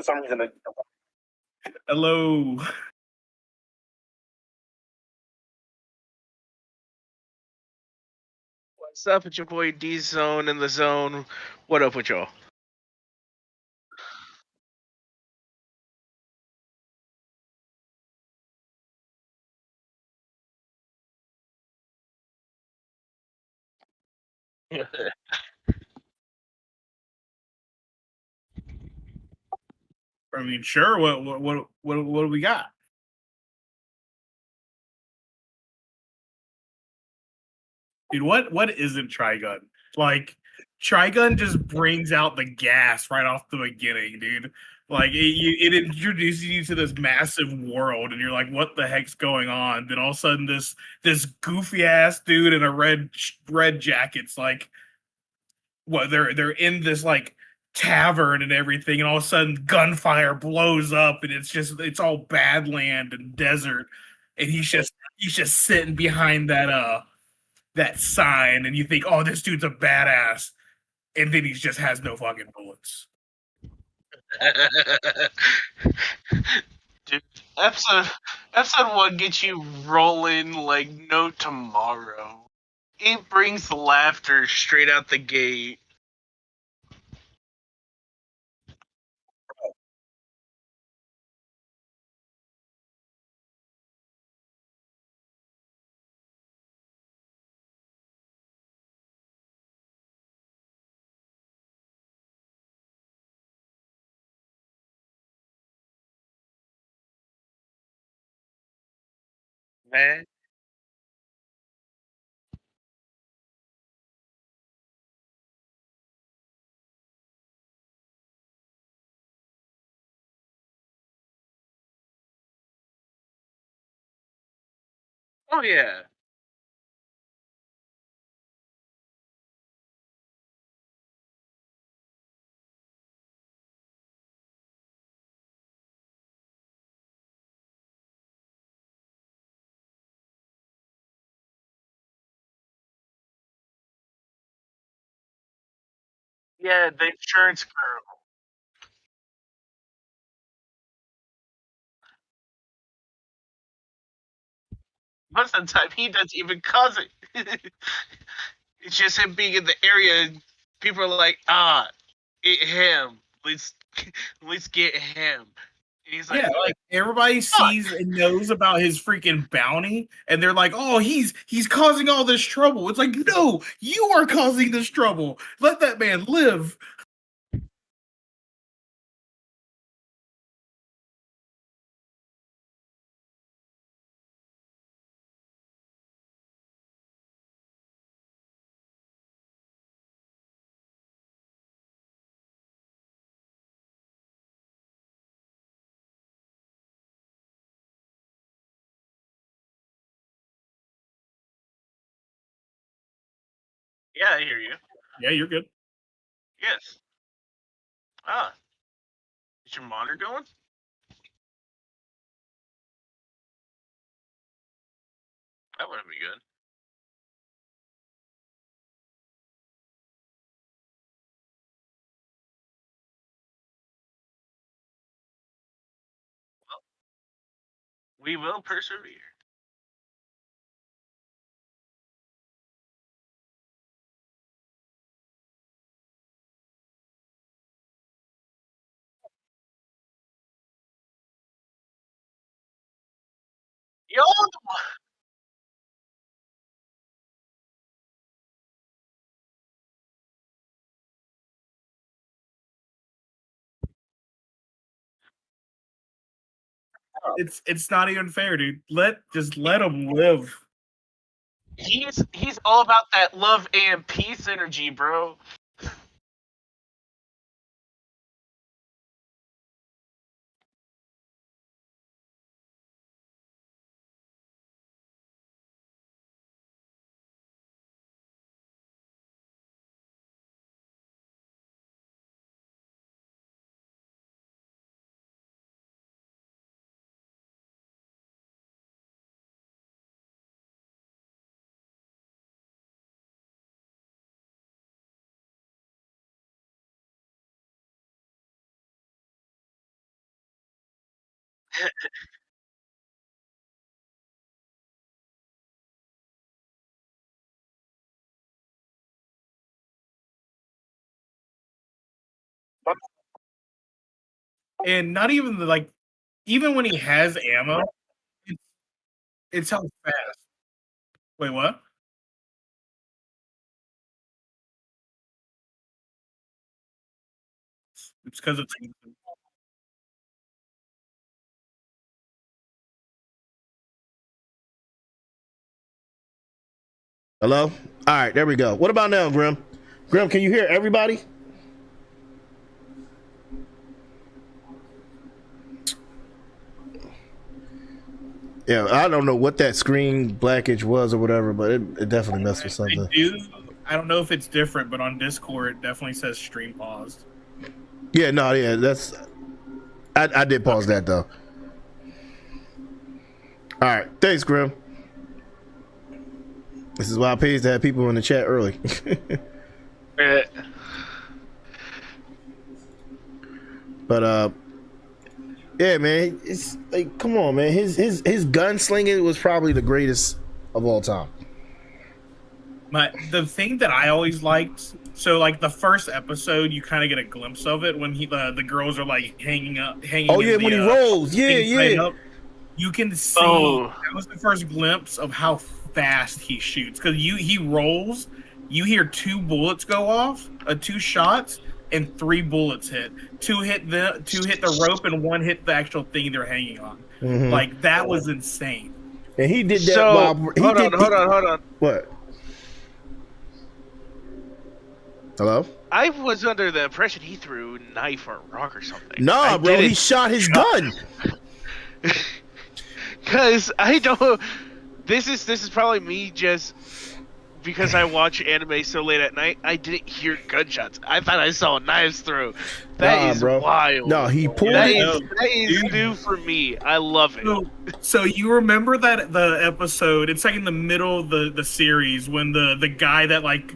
For some reason, hello. What's up? It's your boy D Zone in the zone. What up with y'all? I mean, sure. What do we got? Dude, what isn't Trigun? Like, Trigun just brings out the gas right off the beginning, dude. Like, it introduces you to this massive world, and you're like, "What the heck's going on?" Then all of a sudden, this goofy ass dude in a red jacket's like, what? They're in this like tavern and everything, and all of a sudden, gunfire blows up, and it's all badland and desert, and he's just sitting behind that sign, and you think, oh, this dude's a badass, and then he just has no fucking bullets. Dude, episode episode one gets you rolling like no tomorrow. It brings laughter straight out the gate. Man. Oh yeah. Yeah, the insurance girl. Most of the time he doesn't even cause it. It's just him being in the area and people are like, him. Let's let's get him. And he's like, Yeah, like everybody fuck. sees and knows about his freaking bounty, and they're like, "Oh, he's causing all this trouble." It's like, no, you are causing this trouble. Let that man live. Yeah, I hear you. Yeah, you're good. Yes. Ah, is your monitor going? That wouldn't be good. We will persevere. Yo, It's not even fair, dude. Let him live. he's all about that love and peace energy, bro. And not even like even when he has ammo, it's, it's how fast. Wait, what? It's because it's Hello? All right, there we go. What about now, Grim? Grim, can you hear everybody? Yeah, I don't know what that screen blackage was or whatever, but it definitely messed with I something. do. I don't know if it's different, but on Discord it definitely says stream paused. Yeah, no, yeah, that's. I did pause that though. All right, thanks, Grim. This is why I pays to have people in the chat early. But yeah, man, it's like, come on, man. His gunslinging was probably the greatest of all time. The thing that I always liked, so like the first episode, you kind of get a glimpse of it when the girls are like hanging. Oh yeah, when he rolls, yeah. Up. You can see that was the first glimpse of how fast he shoots because he rolls. You hear 2 bullets go off, 2 shots, and 3 bullets hit. 2 hit the rope, and 1 hit the actual thing they're hanging on. Mm-hmm. Like that was insane. And he did that. So, while hold on. What? Hello? I was under the impression he threw a knife or a rock or something. Nah, bro, he shot his gun. Because I don't. This is probably me just because I watch anime so late at night. I didn't hear gunshots. I thought I saw knives through. That is wild. No, he pulled that it. That is new for me. I love it. So you remember that the episode? It's like in the middle of the series when the guy that like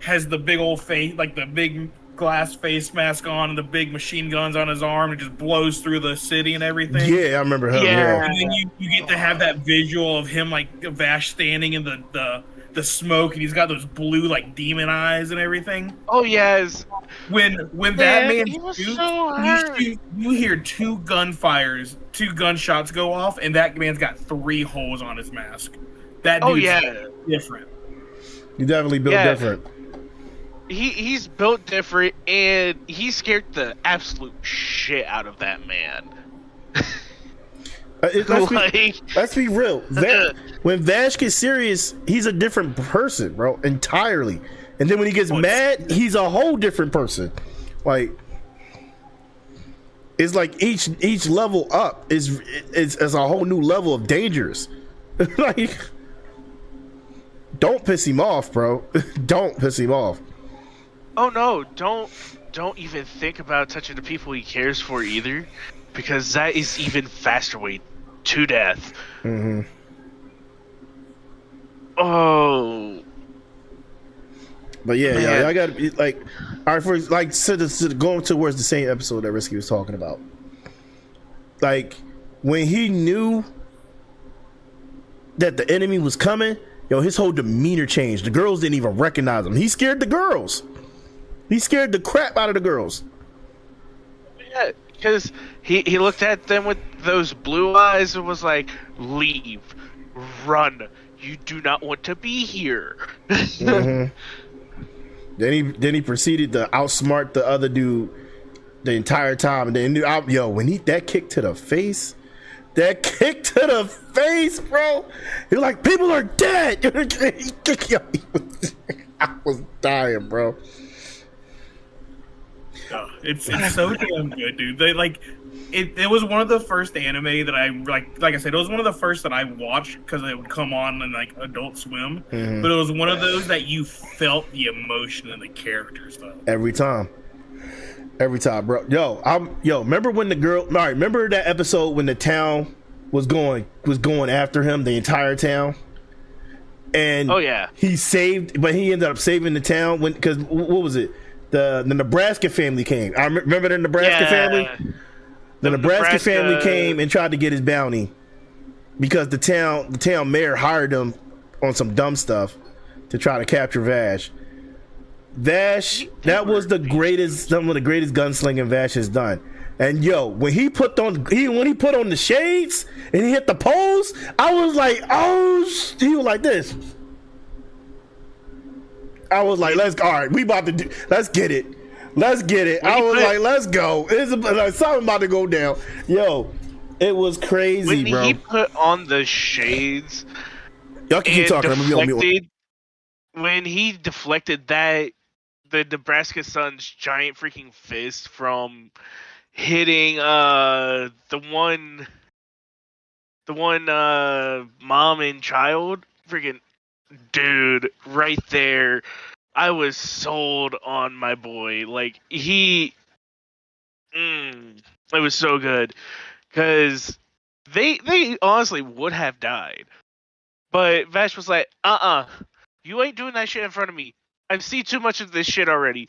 has the big old face, like the big glass face mask on and the big machine guns on his arm and just blows through the city and everything. Yeah, I remember him. Yeah. And then you get to have that visual of him like Vash standing in the smoke and he's got those blue like demon eyes and everything. Oh yes. When that man shoots, you hear 2 gunfires, 2 gunshots go off, and that man's got 3 holes on his mask. That dude's different. You definitely built different. He's built different, and he scared the absolute shit out of that man. Let's be real. When Vash gets serious, he's a different person, bro, entirely. And then when he gets mad, he's a whole different person. Like, it's like each level up is a whole new level of dangerous. Like, don't piss him off, bro. Don't piss him off. Oh no, don't even think about touching the people he cares for either, because that is even faster way to death. Mm-hmm. Oh. But yeah, I gotta be like, all right, for like going towards the same episode that Risky was talking about. Like, when he knew that the enemy was coming, his whole demeanor changed. The girls didn't even recognize him. He scared the girls. He scared the crap out of the girls. Yeah, because he looked at them with those blue eyes and was like, "Leave, run. You do not want to be here." Mm-hmm. Then he proceeded to outsmart the other dude the entire time. And then when that kick to the face, bro. You're like, people are dead. I was dying, bro. It's so damn good, dude. They like it was one of the first anime that I like I said, it was one of the first that I watched because it would come on in like Adult Swim. Mm-hmm. But it was one of those that you felt the emotion in the characters though. Every time, bro. Remember when remember that episode when the town was going after him, the entire town? And he ended up saving the town because what was it? The Nebraska family came. I remember the Nebraska family. The Nebraska family came and tried to get his bounty because the town mayor hired them on some dumb stuff to try to capture Vash. That was some of the greatest gunslinging Vash has done. And yo, when he put on the shades and he hit the poles, I was like, he was like this. I was like, let's get it. I was like, let's go. It's like something about to go down. Yo, it was crazy, bro. When he put on the shades, y'all can keep talking. I'm gonna be on mute. When he deflected the Nebraska Sun's giant freaking fist from hitting the one mom and child, freaking dude, right there, I was sold on my boy. Like it was so good because they honestly would have died, but Vash was like, you ain't doing that shit in front of me. I've seen too much of this shit already.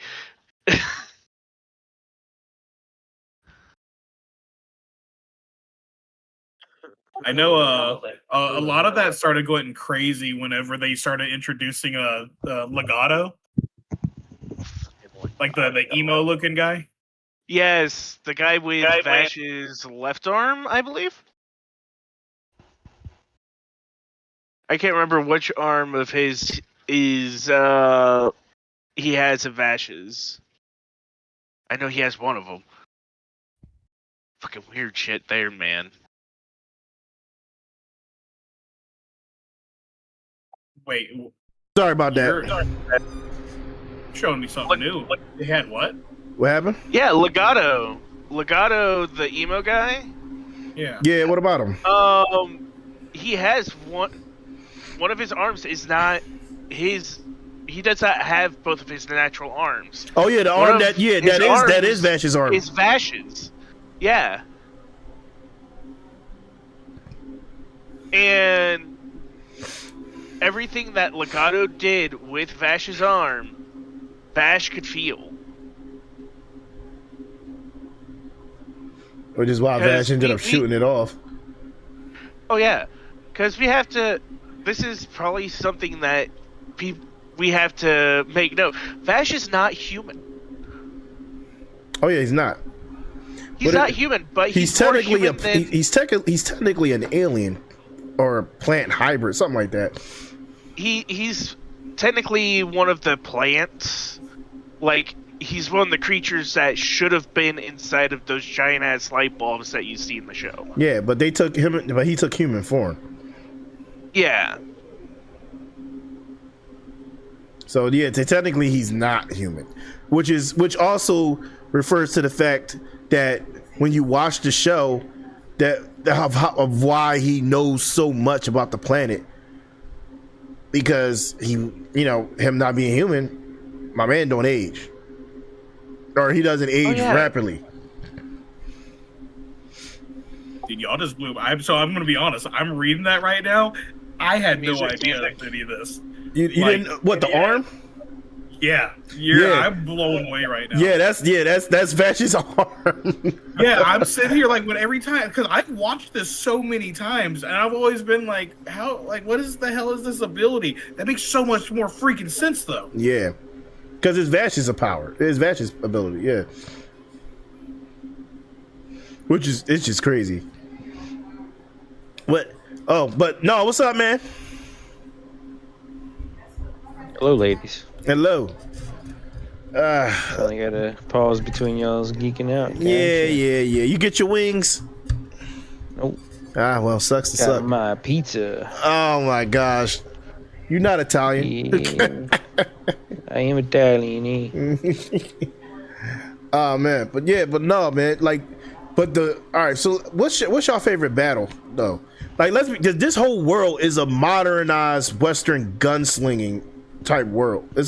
I know a lot of that started going crazy whenever they started introducing Legato, like the emo looking guy. Yes, the guy with Vash's left arm, I believe. I can't remember which arm of his is he has of Vash's. I know he has one of them. Fucking weird shit there, man. Wait, sorry about that. Showing me something new. They had what? What happened? Yeah, Legato, the emo guy. Yeah. Yeah. What about him? He has one of his arms is not his. He does not have both of his natural arms. Oh yeah, the arm that is Vash's arm. It's Vash's. Yeah. And everything that Legato did with Vash's arm, Vash could feel. Which is why Vash ended up shooting it off. Oh yeah, because this is probably something that we have to make note. Vash is not human. Oh yeah, he's not. He's not human, but he's technically he's technically an alien or a plant hybrid, something like that. He's technically one of the plants. Like, he's one of the creatures that should have been inside of those giant ass light bulbs that you see in the show. Yeah, but he took human form. Yeah. So yeah, technically he's not human, which also refers to the fact that when you watch the show, that of why he knows so much about the planet, because him not being human, my man don't age, or he doesn't age rapidly. Dude, y'all just blew. I'm gonna be honest. I'm reading that right now. I had no idea any of this. You didn't what the arm? Yeah, I'm blown away right now. Yeah, that's Vash's arm. Yeah, I'm sitting here like every time, because I've watched this so many times, and I've always been like, what is the hell is this ability? That makes so much more freaking sense, though. Yeah, because it's Vash's power. It's Vash's ability. Yeah, it's just crazy. What? Oh, but no, what's up, man? Hello, ladies. Hello. Finally got a pause between y'all's geeking out. Yeah. You get your wings? Nope. Well, sucks to got suck. My pizza. Oh my gosh. You're not Italian. Yeah. I am Italian. Oh man, but no, man. All right. So what's your favorite battle though? Like, this whole world is a modernized Western gunslinging type world. I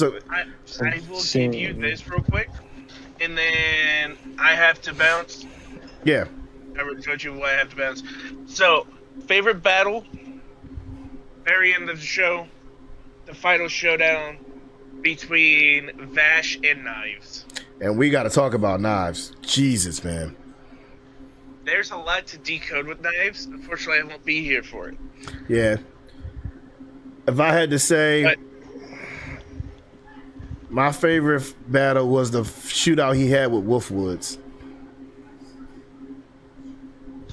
will give you this real quick, and then I have to bounce. Yeah. I already told you why I have to bounce. So, favorite battle, very end of the show, the final showdown between Vash and Knives. And we got to talk about Knives. Jesus, man. there's a lot to decode with knives. Unfortunately, I won't be here for it. Yeah. If I had to say, But- my favorite battle was the shootout he had with Wolfwoods.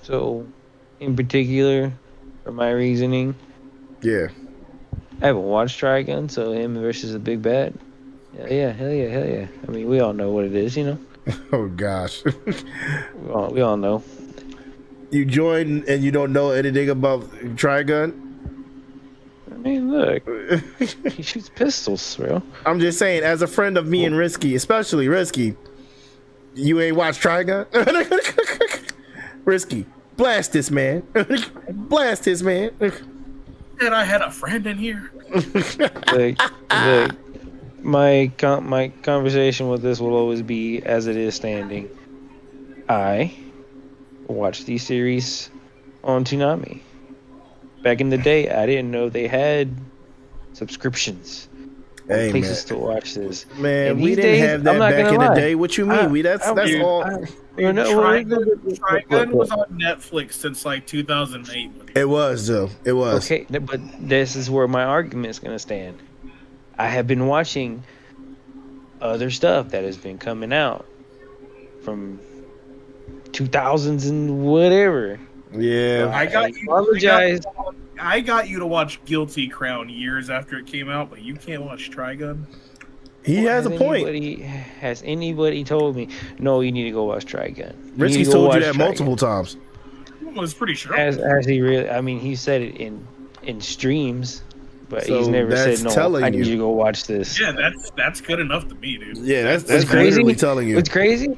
So, in particular, for my reasoning, Yeah. I haven't watched Trigun, so him versus the big bad. Hell yeah. I mean, we all know what it is, you know? Oh gosh. We all know. You join and you don't know anything about Trigun? I mean, look, he shoots pistols, bro. I'm just saying, as a friend of me and Risky, especially Risky, you ain't watched Trigun? Risky, blast this man. Blast this man. And I had a friend in here. Look, my conversation with this will always be as it is standing. I watched these series on Toonami. Back in the day, I didn't know they had subscriptions. Hey, places to watch this. Man, And we these didn't days, have that I'm not back gonna in the lie. day. What you mean? That's all. Trigun was on Netflix since like 2008. It was though. It was. Okay, but this is where my argument is gonna stand. I have been watching other stuff that has been coming out from 2000s and whatever. Yeah. I got you. Apologize. I got you to watch Guilty Crown years after it came out, but you can't watch Trigun. He has a point. Has anybody told me, no, you need to go watch Trigun? Risky's told you that multiple times. I was pretty sure. Has he really? I mean, he said it in streams, but So he's never that's said, no, telling I need you. you to go watch this. Yeah, that's good enough to me, dude. Yeah, that's What's crazy? literally telling you. What's crazy?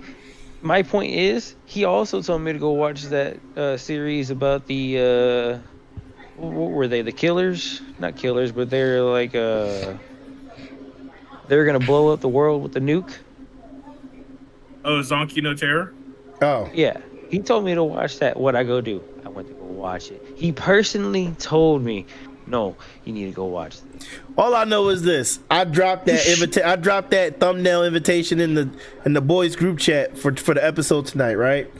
My point is, he also told me to go watch that series about the what were they? The killers? Not killers, but they're like they're gonna blow up the world with the nuke. Oh, Zonky No Terror? Oh, Yeah, he told me to watch that. What I go do? I went to go watch it. He personally told me, no, you need to go watch this. all I know is this: I dropped that I dropped that thumbnail invitation in the boys group chat for the episode tonight. Right?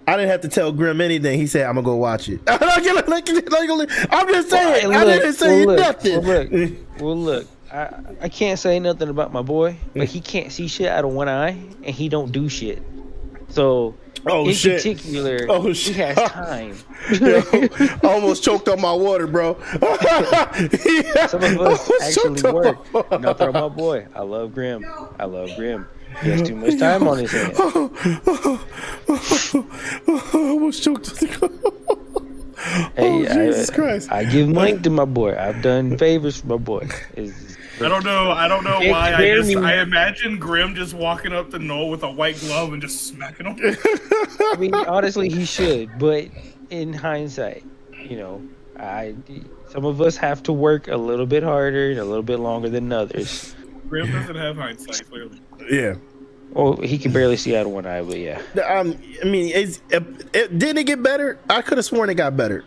I didn't have to tell Grim anything. He said, "I'm gonna go watch it." I'm just saying. Well, I didn't say nothing. Well, look. I can't say nothing about my boy, but he can't see shit out of one eye, and he don't do shit. So, in particular, he has time. Yo, I almost choked on my water, bro. Some of us actually work. Nothing about my boy. I love Grim. He has too much time on his hands. I almost choked. Hey, Jesus Christ. I give money to my boy. I've done favors for my boy. I don't know Can't why. compare me. I imagine Grim just walking up to Noel with a white glove and just smacking him. I mean, honestly, he should. But in hindsight, some of us have to work a little bit harder and a little bit longer than others. Grim doesn't have hindsight, clearly. Yeah. Well, he can barely see out of one eye, but yeah. I mean, didn't it get better? I could have sworn it got better.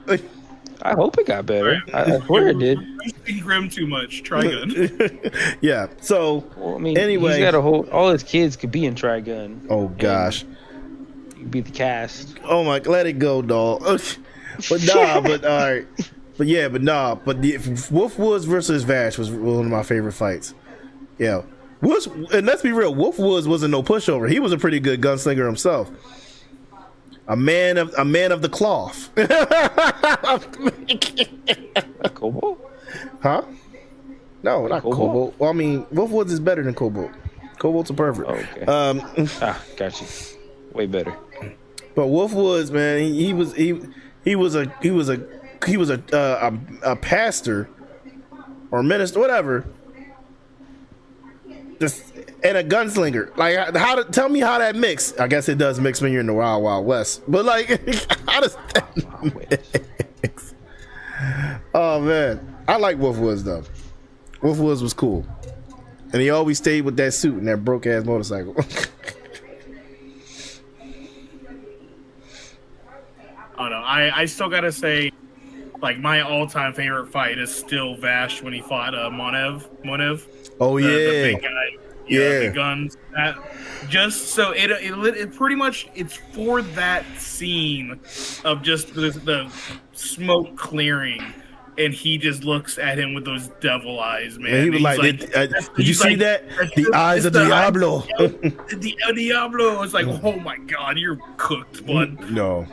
I hope it got better. I swear it did. You've seen Grim too much. Trigun. Yeah. So, Well, I mean, anyway. he's got a whole. All his kids could be in Trigun. Oh gosh. You could be the cast. Oh my, let it go, dog. But nah, but all right. But yeah, but nah, but the Wolfwoods versus Vash was one of my favorite fights. Yeah. And let's be real, Wolfwoods wasn't no pushover. He was a pretty good gunslinger himself. A man of the cloth. Cobalt? Huh? No, not Cobalt? Cobalt. Well, I mean, Wolfwoods is better than Cobalt. Cobalt's a perfect. Okay. Got you. Way better. But Wolfwoods, man, he was a pastor or minister, whatever. Just and a gunslinger. Like, tell me how that mix? I guess it does mix when you're in the Wild Wild West. But like, how does that mix? Oh man, I like Wolfwoods though. Wolfwoods was cool, and he always stayed with that suit and that broke ass motorcycle. Oh no, I still gotta say, like, my all-time favorite fight is still Vash when he fought Monev. Oh The yeah, big guy. the guns. That just so it pretty much it's for that scene of just the smoke clearing. And he just looks at him with those devil eyes, man. And he was like, did you see that? The eyes of the Diablo. The Diablo. It's like, oh my God, you're cooked, bud. No.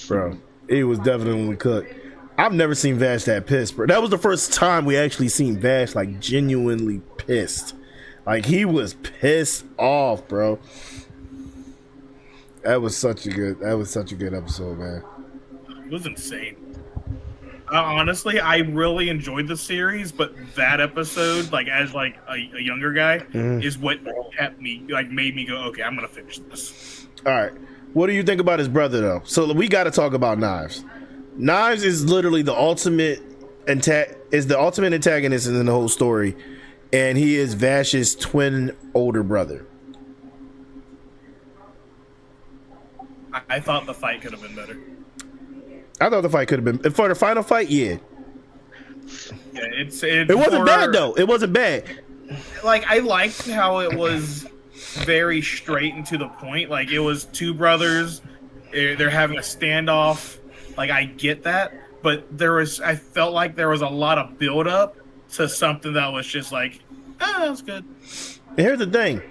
Bro, he was definitely cooked. I've never seen Vash that pissed, bro. That was the first time we actually seen Vash like genuinely pissed. Like he was pissed off, bro. That was such a good episode, man. It was insane. Honestly, I really enjoyed the series, but that episode, like as like a younger guy, is what kept me, like made me go, okay, I'm gonna finish this. All right, what do you think about his brother though? So we got to talk about Knives. Knives is literally the ultimate antagonist in the whole story, and he is Vash's twin older brother. I thought the fight could have been better. I thought the fight could have been for the final fight. Yeah, it wasn't bad though. It wasn't bad. Like I liked how it was very straight and to the point. Like it was two brothers. They're having a standoff. Like I get that, but I felt like there was a lot of build up to something that was just like, that was good. And here's the thing,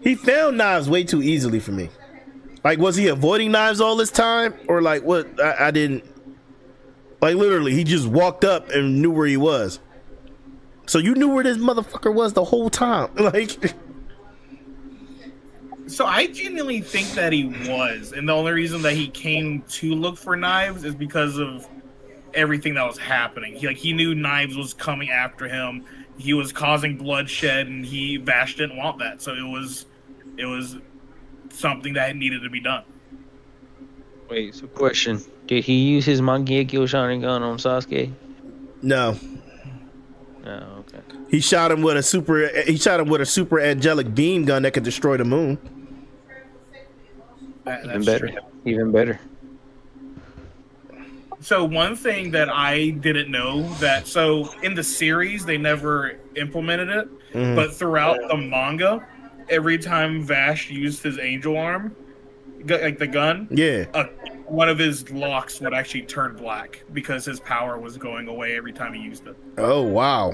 he found Knives way too easily for me. Like, was he avoiding Knives all this time, or like what? I didn't. Like literally, he just walked up and knew where he was. So you knew where this motherfucker was the whole time, like. So I genuinely think that he was, and the only reason that he came to look for Knives is because of everything that was happening. He knew Knives was coming after him. He was causing bloodshed, and Vash didn't want that. So it was something that needed to be done. Wait, so question: did he use his Mangekyo Sharingan on Sasuke? No. Oh, okay. He shot him with a super angelic beam gun that could destroy the moon. Even better. True. Even better. So one thing that I didn't know so in the series they never implemented it, but throughout the manga, every time Vash used his angel arm, like the gun, one of his locks would actually turn black because his power was going away every time he used it. Oh wow,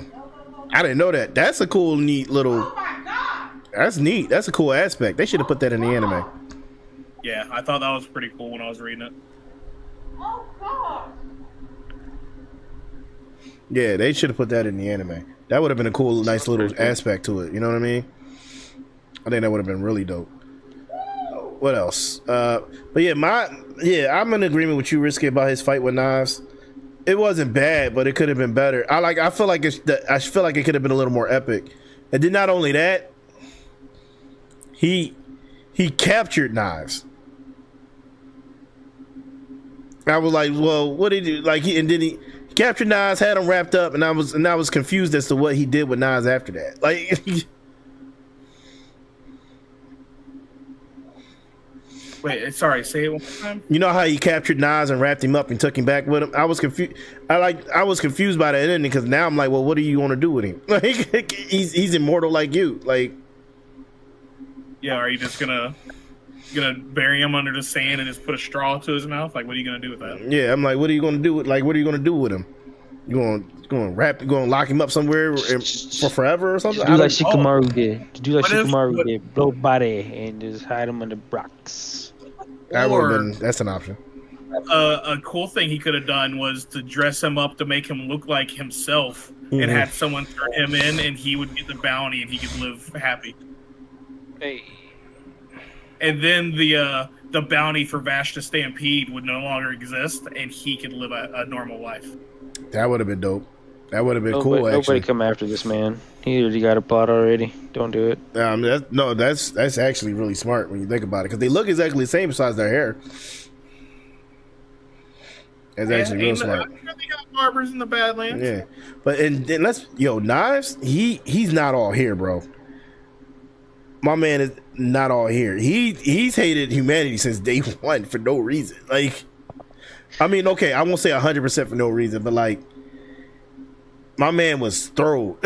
I didn't know that. That's a cool, neat little. Oh my God. That's neat. That's a cool aspect. They should have put that in the anime. Yeah, I thought that was pretty cool when I was reading it. Oh God. Yeah, they should have put that in the anime. That would have been a cool, nice little aspect to it. You know what I mean? I think that would have been really dope. What else? But I'm in agreement with you, Risky, about his fight with Knives. It wasn't bad, but it could have been better. I feel like it could have been a little more epic. And then not only that, he captured Knives. I was like, well, what did he do? Like, he captured Knives, had him wrapped up, and I was confused as to what he did with Knives after that. Like, wait, sorry, say it one more time. You know how he captured Knives and wrapped him up and took him back with him? I was confused. I was confused by that ending because now I'm like, well, what do you want to do with him? Like, he's immortal like you. Like, yeah, are you just gonna bury him under the sand and just put a straw to his mouth? Like, what are you gonna do with that? Yeah, I'm like, what are you gonna do with him? You gonna lock him up somewhere for forever or something? Do like Shikamaru did. Do like Shikamaru did. Blow body and just hide him under rocks. That's an option. A cool thing he could have done was to dress him up to make him look like himself, and had someone turn him in, and he would get the bounty, and he could live happy. Hey. And then the bounty for Vash to Stampede would no longer exist, and he could live a normal life. That would have been dope. That would have been cool. Nobody come after this man. He already got a plot already. Don't do it. That's actually really smart when you think about it, because they look exactly the same besides their hair. That's actually real smart. I'm sure they got barbers in the Badlands. Yeah, but and Knives. He's not all here, bro. My man is not all here. He's hated humanity since day one for no reason. Like, I mean, okay, I won't say 100% for no reason, but like, my man was thrown.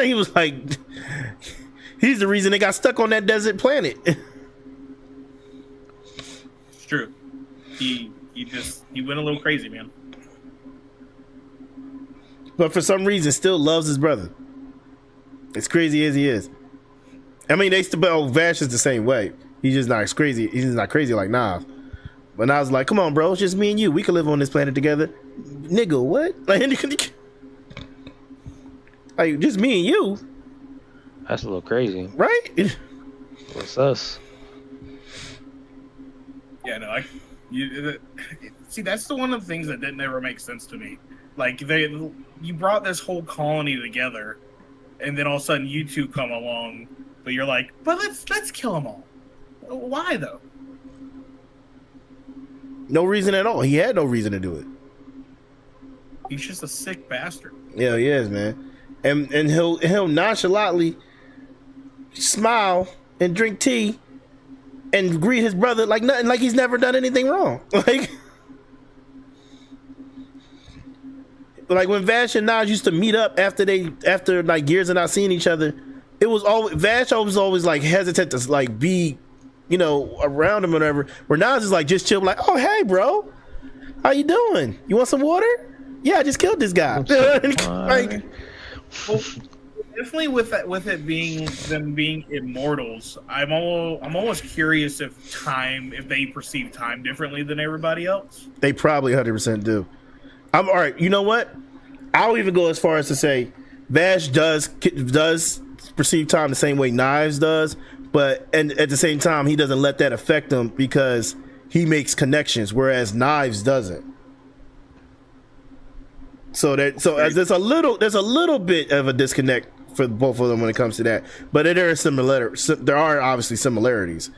He was like, He's the reason they got stuck on that desert planet. It's true. He went a little crazy, man. But for some reason, still loves his brother. As crazy as he is. I mean, they still. Oh, Vash is the same way. He's just not as crazy. He's just not crazy like Nas. But Nas was like, "Come on, bro. It's just me and you. We can live on this planet together." Nigga, what? Like just me and you. That's a little crazy. Right? What's us? Yeah, no, see, that's the one of the things that didn't ever make sense to me. Like you brought this whole colony together, and then all of a sudden you two come along, but you're like, but let's kill them all. Why though? No reason at all. He had no reason to do it. He's just a sick bastard. Yeah, he is, man. And he'll nonchalantly smile and drink tea and greet his brother like nothing, like he's never done anything wrong. Like when Vash and Nas used to meet up after like years of not seeing each other, it was always Vash was always like hesitant to like be, you know, around him or whatever. Where Nas is like just chill, like, oh hey bro, how you doing? You want some water? Yeah, I just killed this guy. Like, well, definitely with it being them being immortals, I'm almost curious if they perceive time differently than everybody else. They probably 100% do. I'm all right. You know what? I'll even go as far as to say Vash does perceive time the same way Knives does, but and at the same time he doesn't let that affect him because he makes connections, whereas Knives doesn't. There's a little bit of a disconnect for both of them when it comes to that, but there are obviously similarities.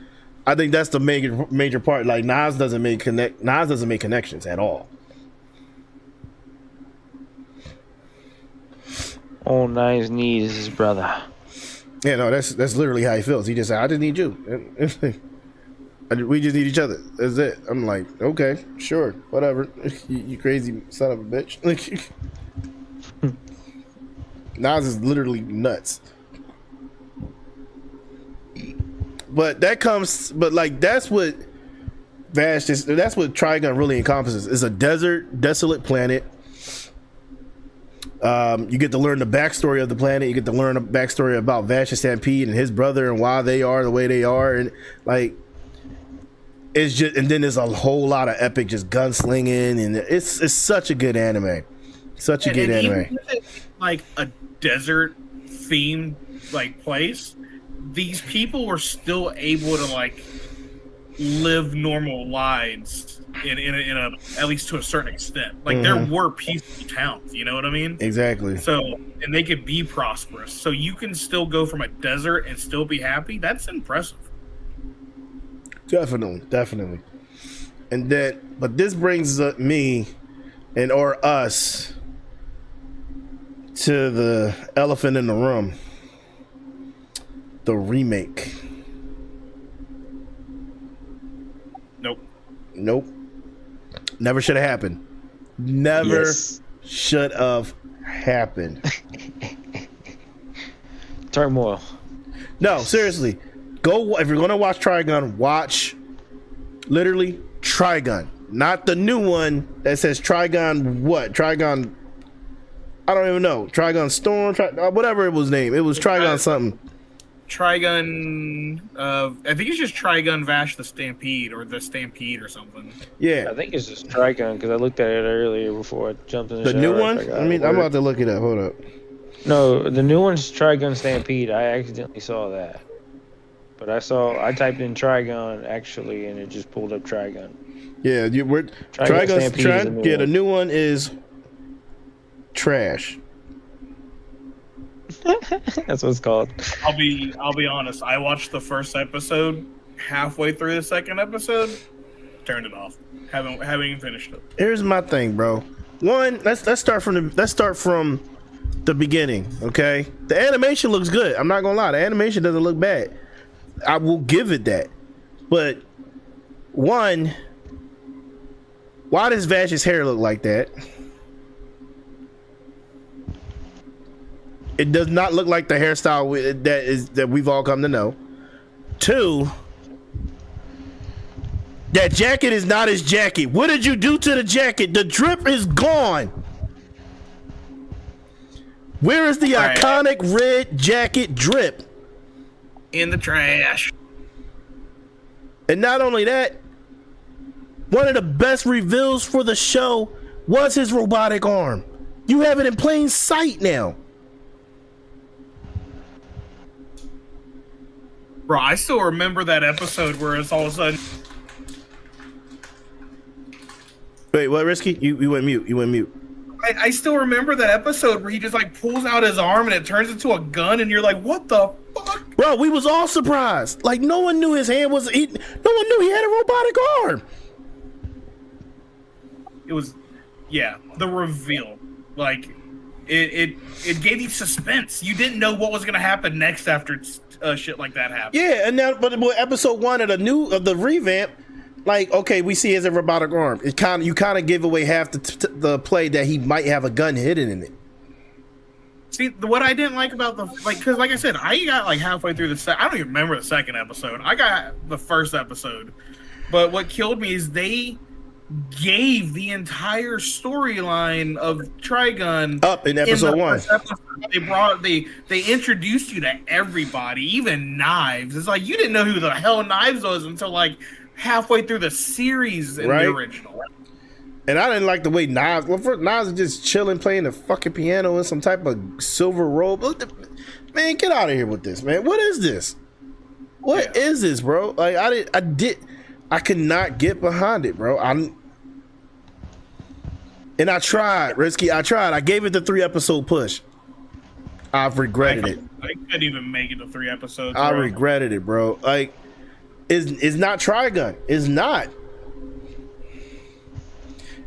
I think that's the major part. Like Nas doesn't make connections at all. All Knives needs is his brother. Yeah, no, that's literally how he feels. He just said, "I just need you. We just need each other. That's it." I'm like, okay, sure, whatever. You crazy son of a bitch. Nas is literally nuts. But that's what that's what Trigun really encompasses. It's a desolate planet. You get to learn the backstory of the planet. You get to learn the backstory about Vash and Stampede and his brother and why they are the way they are, and like it's just. And then there's a whole lot of epic just gunslinging, and it's such a good anime. Such a good anime. Even with it, like a desert themed like place, these people were still able to like live normal lives in a at least to a certain extent. Like there were peaceful towns, you know what I mean? Exactly. So and they could be prosperous. So you can still go from a desert and still be happy. That's impressive. Definitely. But this brings me or us to the elephant in the room. The remake. Nope. Never should have happened. Should have happened. Turmoil. No, seriously. Go if you're gonna watch Trigun, watch literally Trigun. Not the new one that says Trigun what? Trigun I don't even know. Trigun Storm, whatever it was named. It was Trigun something. Trigun, I think it's just Trigun Vash the Stampede or the Stampede or something. Yeah, I think it's just Trigun because I looked at it earlier before I jumped in the shower. new one. I mean, I'm about to look it up. Hold up. No, the new one's Trigun Stampede. I accidentally saw that, but I typed in Trigun actually, and it just pulled up Trigun. Yeah, Trigun. Yeah, the new one is trash. That's what it's called. I'll be honest. I watched the first episode. Halfway through the second episode, turned it off. Haven't even finished it. Here's my thing, bro. One, let's start from the beginning. Okay, the animation looks good. I'm not gonna lie, the animation doesn't look bad. I will give it that. But one, why does Vash's hair look like that? It does not look like the hairstyle that we've all come to know. 2, that jacket is not his jacket. What did you do to the jacket? The drip is gone. Where is the iconic red jacket drip? In the trash. And not only that, one of the best reveals for the show was his robotic arm. You have it in plain sight now. Bro, I still remember that episode where it's all of a sudden. Wait, what, Risky? You went mute. You went mute. I still remember that episode where he just like pulls out his arm and it turns into a gun, and you're like, "What the fuck?" Bro, we was all surprised. Like no one knew his hand was. No one knew he had a robotic arm. It was, yeah, the reveal. Like, it gave you suspense. You didn't know what was gonna happen next after shit like that happened. Yeah, and now, but episode 1 of the revamp, like, okay, we see he has a robotic arm. You kind of give away half the play that he might have a gun hidden in it. See, what I didn't like about because like I said, I got like halfway through I don't even remember the second episode. I got the first episode, but what killed me is they gave the entire storyline of Trigun up in episode 1. They introduced you to everybody, even Knives. It's like you didn't know who the hell Knives was until like halfway through the series in the original. And I didn't like the way Knives is just chilling, playing the fucking piano in some type of silver robe. Man, get out of here with this, man. What is this? What is this, bro? Like I could not get behind it, bro. And I tried, Risky. I gave it the 3-episode push. I've regretted it. I couldn't even make it to 3 episodes. I regretted it, bro. Like, it's not Trigun. It's not.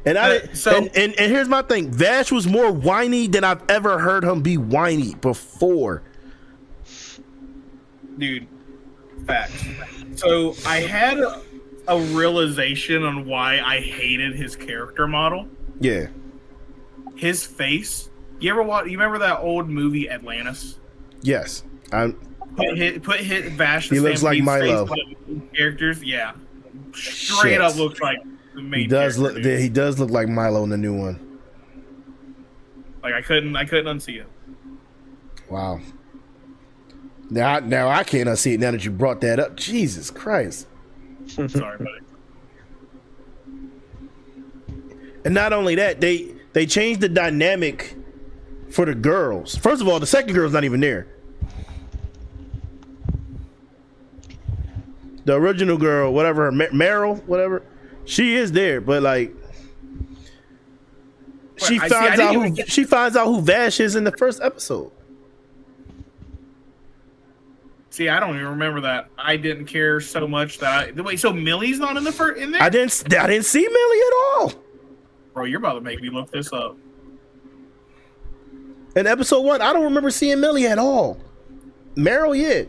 And and here's my thing. Vash was more whiny than I've ever heard him be whiny before. Dude, facts. So I had a realization on why I hated his character model. Yeah. His face. You remember that old movie Atlantis? Yes. Put Vash. He looks like Milo. Characters, yeah. Straight up looks like the main. He does look like Milo in the new one. Like I couldn't unsee it. Wow. Now I can't unsee it now that you brought that up. Jesus Christ. Sorry, buddy. And not only that, they changed the dynamic for the girls. First of all, the second girl's not even there. The original girl, whatever, Meryl, whatever, she is there, but like, she finds out who Vash is in the first episode. See, I don't even remember that. I didn't care so much that wait. So Millie's not in there? I didn't see Millie at all. Bro, you're about to make me look this up. In episode 1, I don't remember seeing Millie at all. Meryl, yeah.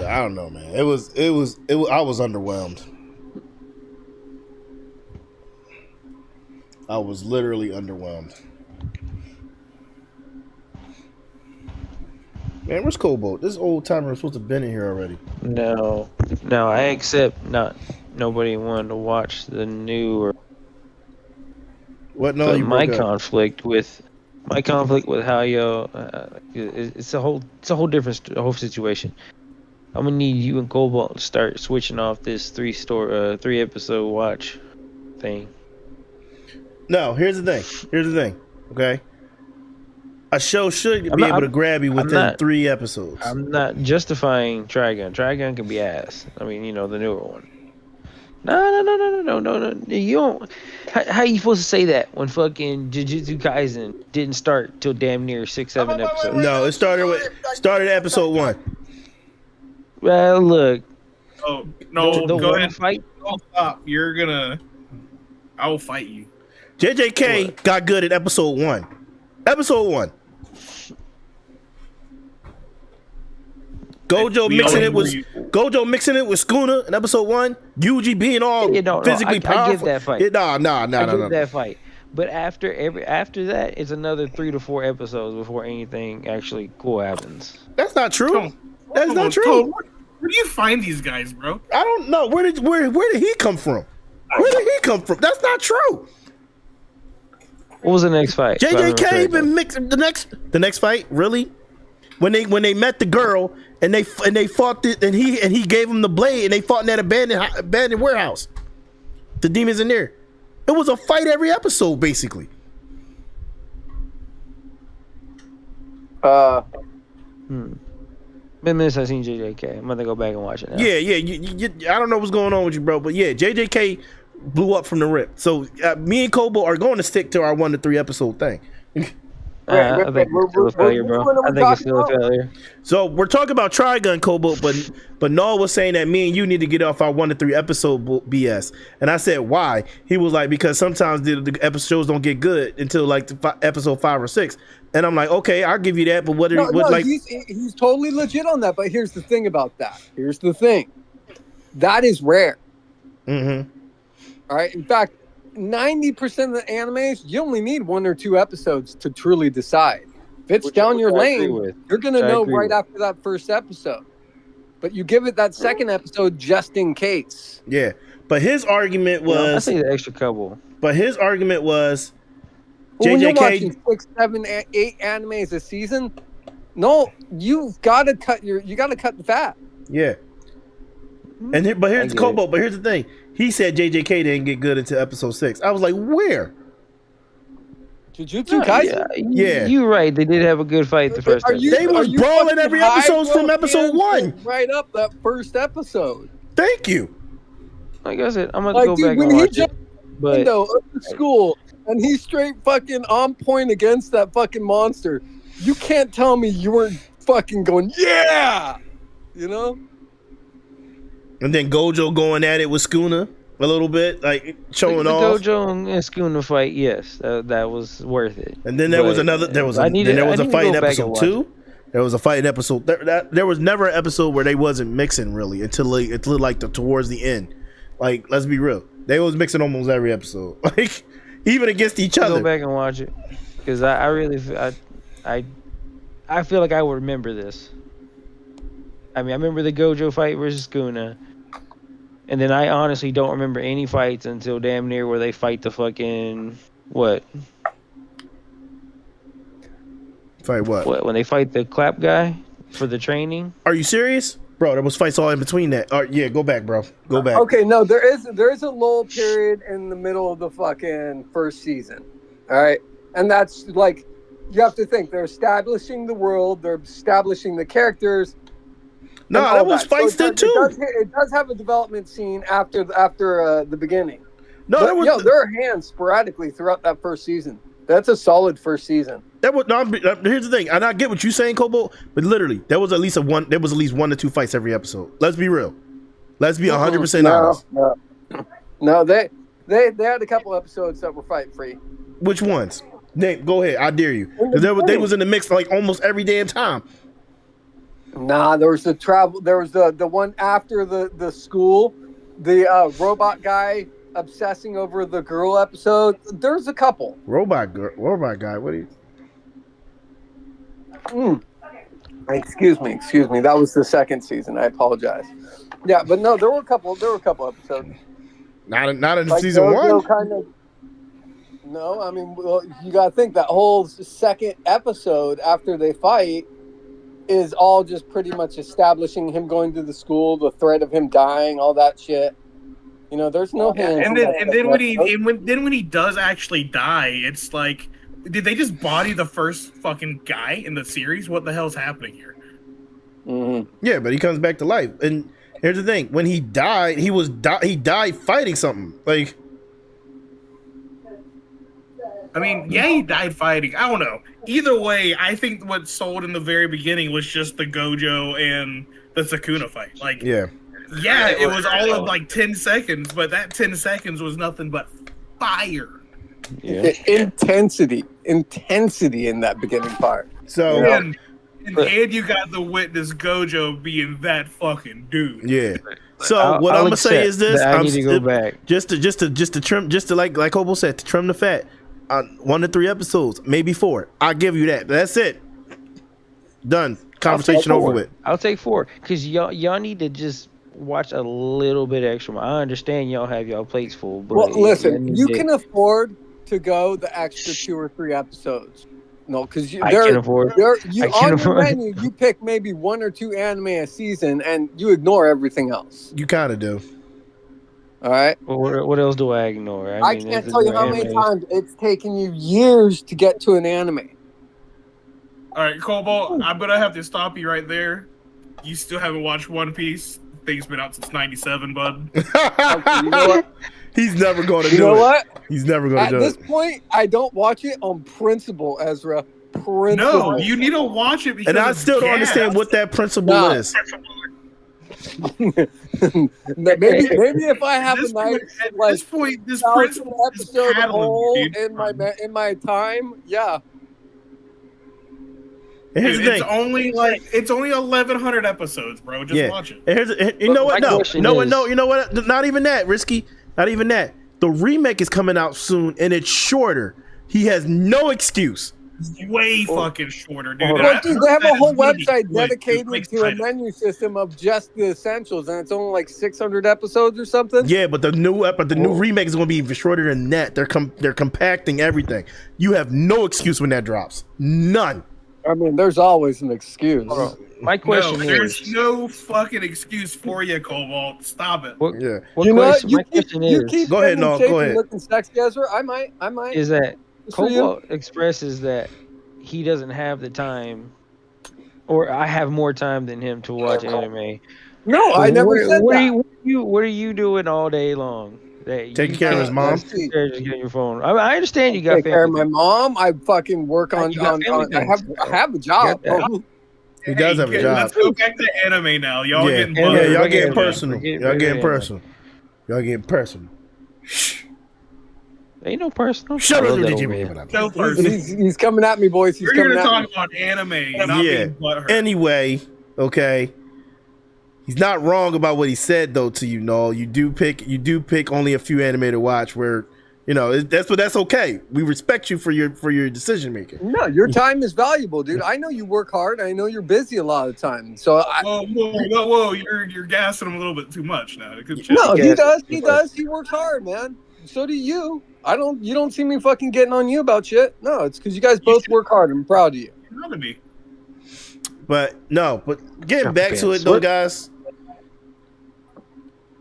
I don't know, man. I was underwhelmed. I was literally underwhelmed. Man, where's Cobalt? This old timer was supposed to have been in here already. No, I accept nobody wanted to watch the new. What? No, my conflict with how it's a whole different situation. I'm gonna need you and Cobalt to start switching off this 3 episode watch thing. No, here's the thing. Okay, a show should be able to grab you within 3 episodes. I'm not justifying Trigun. Trigun can be ass. I mean, the newer one. No. You don't. How you supposed to say that when fucking Jujutsu Kaisen didn't start till damn near 6-7 episodes? No, it started at episode 1. Well, look. Oh no! Go ahead. Fight. Don't stop. I will fight you. JJK got good at episode 1. Episode 1. Gojo mixing it with Schooner in episode 1. Yuji being all physically powerful. I get that fight. No. That fight. But after that, it's another 3 to 4 episodes before anything actually cool happens. That's not true. That's not true. Where do you find these guys, bro? I don't know. Where did he come from? That's not true. What was the next fight? JJK been mixing the next fight. Really? When they met the girl and they fought and he gave him the blade and they fought in that abandoned warehouse. The demons in there. It was a fight every episode, basically. Been minutes I've seen JJK. I'm gonna go back and watch it now. Yeah. I don't know what's going on with you, bro, but yeah, JJK blew up from the rip. So me and Kobo are going to stick to our 1 to 3 episode thing. I think it's still a failure, bro. I think it's still a failure. So we're talking about Trigun, Kobo, but Noel was saying that me and you need to get off our 1 to 3 episode BS. And I said, why? He was like, because sometimes the episodes don't get good until like episode 5 or 6. And I'm like, okay, I'll give you that. But he's totally legit on that. But here's the thing about that. Here's the thing. That is rare. Mm-hmm. All right. In fact, 90% of the animes, you only need 1 or 2 episodes to truly decide. If it's down your lane, you're going to know right after that first episode. But you give it that second episode just in case. Yeah. But his argument was... I say the extra couple. But his argument was... When you're watching 6, 7, 8 animes a season, no, you got to cut the fat. Yeah. But here's the thing. He said JJK didn't get good until episode 6. I was like, where? Jujutsu Kaisen? Yeah. You're right. They did have a good fight the first time. They was brawling every episode from episode 1. Right up that first episode. Thank you. Like I said, I'm going to go back and watch it. But window of the school and he's straight fucking on point against that fucking monster. You can't tell me you weren't fucking going, yeah! You know? And then Gojo going at it with Schooner a little bit, like showing off. The Gojo and Schooner fight, yes, that was worth it. And then there was a fight in episode 2. There was a fight in episode. There was never an episode where they wasn't mixing really until like towards the end. Like, let's be real, they was mixing almost every episode, like even against each other. Go back and watch it because I really feel like I would remember this. I mean, I remember the Gojo fight versus Schooner. And then I honestly don't remember any fights until damn near where they fight the fucking what? Fight what? What, when they fight the clap guy for the training? Are you serious? Bro, there was fights all in between that. Yeah, go back, bro. Go back. Okay, no, there is a lull period in the middle of the fucking first season. All right? And that's like, you have to think, they're establishing the world, they're establishing the characters. No, that was fights then too. It does have a development scene after the beginning. No, there are hands sporadically throughout that first season. That's a solid first season. Here's the thing, and I get what you're saying, Kobo, but literally, there was at least 1 to 2 fights every episode. Let's be real. Let's be 100% honest. No, they had a couple episodes that were fight free. Which ones? Name, go ahead. I dare you. They was in the mix like almost every damn time. Nah, there was the travel. There was the one after the school, the robot guy obsessing over the girl episode. There's a couple. Robot guy. What are you? Excuse me. That was the second season. I apologize. Yeah, but no, there were a couple episodes. Not in like season 1. No, I mean, well, you got to think that whole second episode after they fight is all just pretty much establishing him going to the school, the threat of him dying, all that shit. You know, there's no hands. And then when he does actually die, it's like, did they just body the first fucking guy in the series? What the hell's happening here? Mm-hmm. Yeah, but he comes back to life. And here's the thing: when he died, he died fighting something. Like, I mean, yeah, he died fighting. I don't know. Either way, I think what sold in the very beginning was just the Gojo and the Sukuna fight. Like, yeah, it was all of like 10 seconds, but that 10 seconds was nothing but fire. Intensity in that beginning part. So and you got the witness Gojo being that fucking dude. yeah. So what I'm gonna say is this: I need to go back just to trim, just to like Hobo said, to trim the fat. 1 to 3 episodes, maybe 4. I'll give you that. That's it. Done. Conversation over with. I'll take 4 because y'all need to just watch a little bit extra. I understand y'all have y'all plates full, but well, listen, you can afford to go the extra 2 or 3 episodes. No, because I can afford. On your menu, you pick maybe 1 or 2 anime a season, and you ignore everything else. You kind of do. All right. Well, what else do I ignore? I can't tell you how many times it's taken you years to get to an anime. All right, Cobalt, I'm gonna have to stop you right there. You still haven't watched One Piece. Thing's been out since '97, bud. Okay, you know what? He's never going to do it. You know what? He's never going to do it. At this point, I don't watch it on principle, Ezra. No, you need to watch it because and I still don't understand what that principle is. maybe if I have a nice at this point, this principle episode is hole dude. in my time, yeah. Here's the thing. It's only 1,100 episodes, bro. Just watch it. You know what? You know what? Not even that, Risky. Not even that. The remake is coming out soon, and it's shorter. He has no excuse. Way fucking shorter, dude. Well, dude, they have a whole website dedicated to a menu system of just the essentials, and it's only like 600 episodes or something. Yeah, but the new remake is going to be even shorter than that. They're compacting everything. You have no excuse when that drops. None. I mean, there's always an excuse. My question there's no fucking excuse for you, Cobalt. Stop it. My question is, go ahead, no, go ahead. Looking sexy, Ezra. I might. Is that Cobalt expresses that he doesn't have the time, or I have more time than him to watch anime. No, I never said that. What are you doing all day long? Taking care of his mom. Just getting your phone. I understand you got take care of my mom. I fucking work on. I have a job. He does have a job. Let's go back to anime now. Y'all getting y'all getting personal. Y'all getting personal. Shh. Ain't no personal. Shut up, no personal. He's coming at me, boys. He's You're coming here to at talk me. about anime, not being butthurt. Anyway, okay. He's not wrong about what he said though to you, Noel. You do pick only a few anime to watch where, you know, that's okay. We respect you for your decision making. No, your time is valuable, dude. I know you work hard. I know you're busy a lot of the time. So whoa, you're gassing him a little bit too much now. No, he does. He works hard, man. So do you. You don't see me fucking getting on you about shit. No, it's because you guys both work hard. I'm proud of you. You're proud of me. But getting back to it though, guys.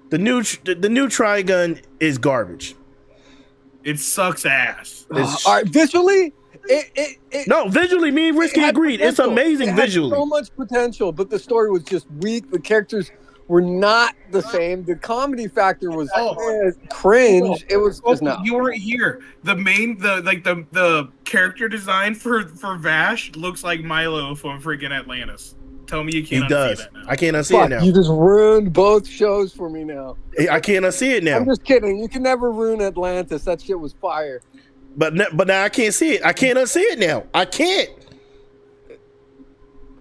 The new Trigun is garbage. It sucks ass. All right, visually, visually, me and Risky agreed. It's amazing visually. So much potential, but the story was just weak. The characters were not the same. The comedy factor was cringe. It was just not. You weren't here. The character design for Vash looks like Milo from freaking Atlantis. Tell me you can't unsee that now. I can't unsee it now. You just ruined both shows for me now. I can't unsee it now. I'm just kidding. You can never ruin Atlantis. That shit was fire. But now I can't see it. I can't unsee it now. I can't.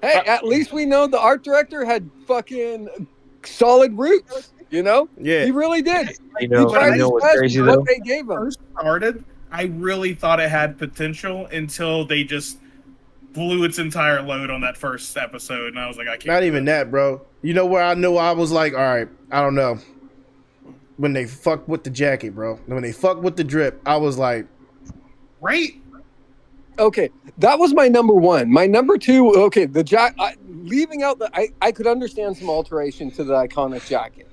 Hey, at least we know the art director had fucking solid roots. You know? Yeah. He really did. You know what's crazy though? What they gave him. I really thought it had potential until they just blew its entire load on that first episode, and I was like, I can't. Not even that, bro. You know where I knew I was like, all right, I don't know. When they fucked with the jacket, bro. When they fucked with the drip, I was like, right? Okay, that was my number one. My number two, okay, the leaving out I could understand some alteration to the iconic jacket.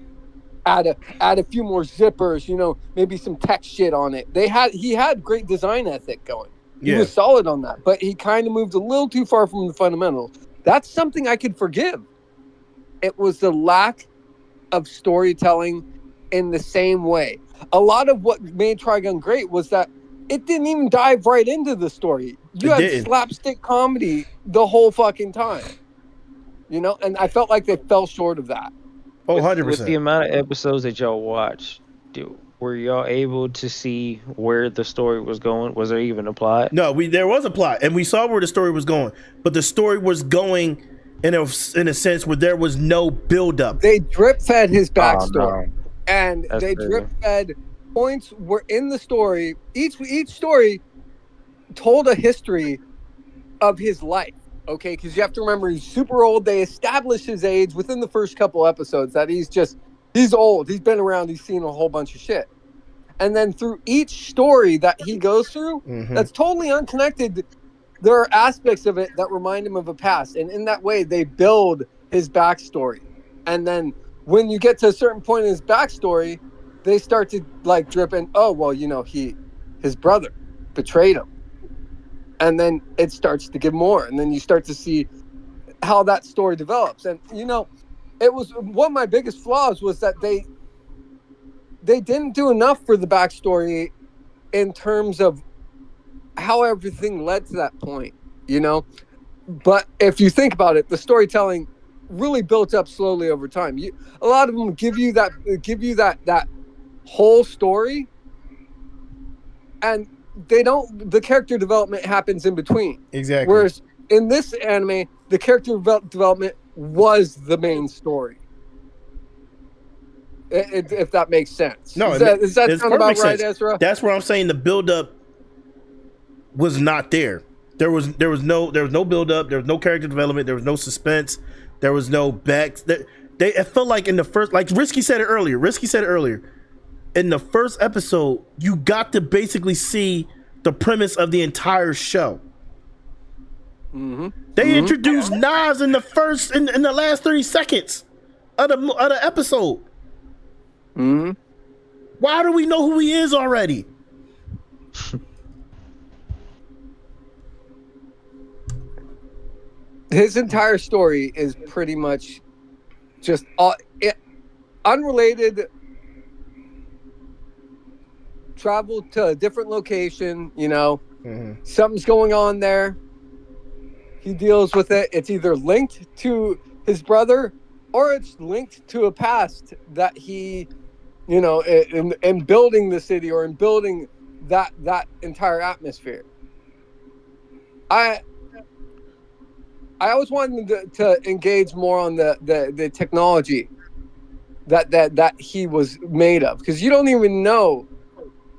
Add a few more zippers, you know, maybe some text shit on it. He had great design ethic going. He was solid on that, but he kind of moved a little too far from the fundamentals. That's something I could forgive. It was the lack of storytelling in the same way. A lot of what made Trigun great was that it didn't even dive right into the story. You had slapstick comedy the whole fucking time. You know, and I felt like they fell short of that. Oh, 100%. With the amount of episodes that y'all watch, dude, were y'all able to see where the story was going? Was there even a plot? No, there was a plot, and we saw where the story was going, but the story was going in a sense where there was no buildup. They drip fed his backstory, and That's they crazy. drip fed points were in the story. Each story told a history of his life. Okay, because you have to remember he's super old. They establish his age within the first couple episodes that he's old. He's been around. He's seen a whole bunch of shit. And then through each story that he goes through, that's totally unconnected, there are aspects of it that remind him of a past. And in that way, they build his backstory. And then when you get to a certain point in his backstory, they start to like drip in, oh, well, you know, his brother betrayed him. And then it starts to give more. And then you start to see how that story develops. And, you know, it was one of my biggest flaws was that they didn't do enough for the backstory in terms of how everything led to that point, you know? But if you think about it, the storytelling really built up slowly over time. A lot of them give you that whole story, and the character development happens in between. Exactly. Whereas in this anime, the character development was the main story. If that makes sense. No, does that sound about right, sense. Ezra? That's where I'm saying the buildup was not there. There was no buildup. There was no character development. There was no suspense. There was no back. It felt like in the first, like Risky said it earlier. In the first episode, you got to basically see the premise of the entire show. They introduced knives in the last 30 seconds of the episode. Why do we know who he is already? His entire story is pretty much just unrelated. Travel to a different location, you know, something's going on there. He deals with it. It's either linked to his brother or it's linked to a past that he, you know, in building the city or in building that entire atmosphere. I always wanted to engage more on the technology that he was made of, because you don't even know.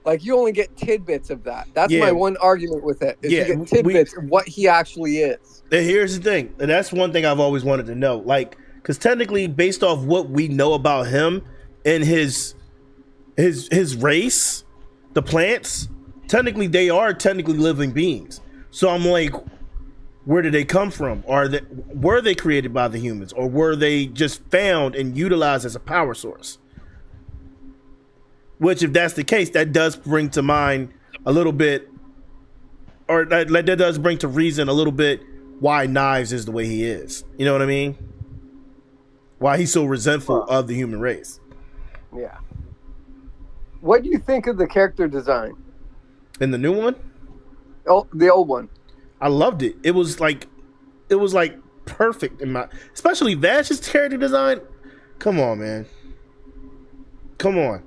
Like, you only get tidbits of that. That's my one argument with it. Is you get tidbits of what he actually is. And here's the thing. And that's one thing I've always wanted to know. Like, because technically, based off what we know about him and his race, the plants, technically, they are technically living beings. So I'm like, where did they come from? Were they created by the humans? Or were they just found and utilized as a power source? Which, if that's the case, that does bring to mind a little bit, or that does bring to reason a little bit why Knives is the way he is. You know what I mean? Why he's so resentful of the human race. Yeah. What do you think of the character design? In the new one? Oh, the old one. I loved it. It was like perfect especially Vash's character design. Come on, man. Come on.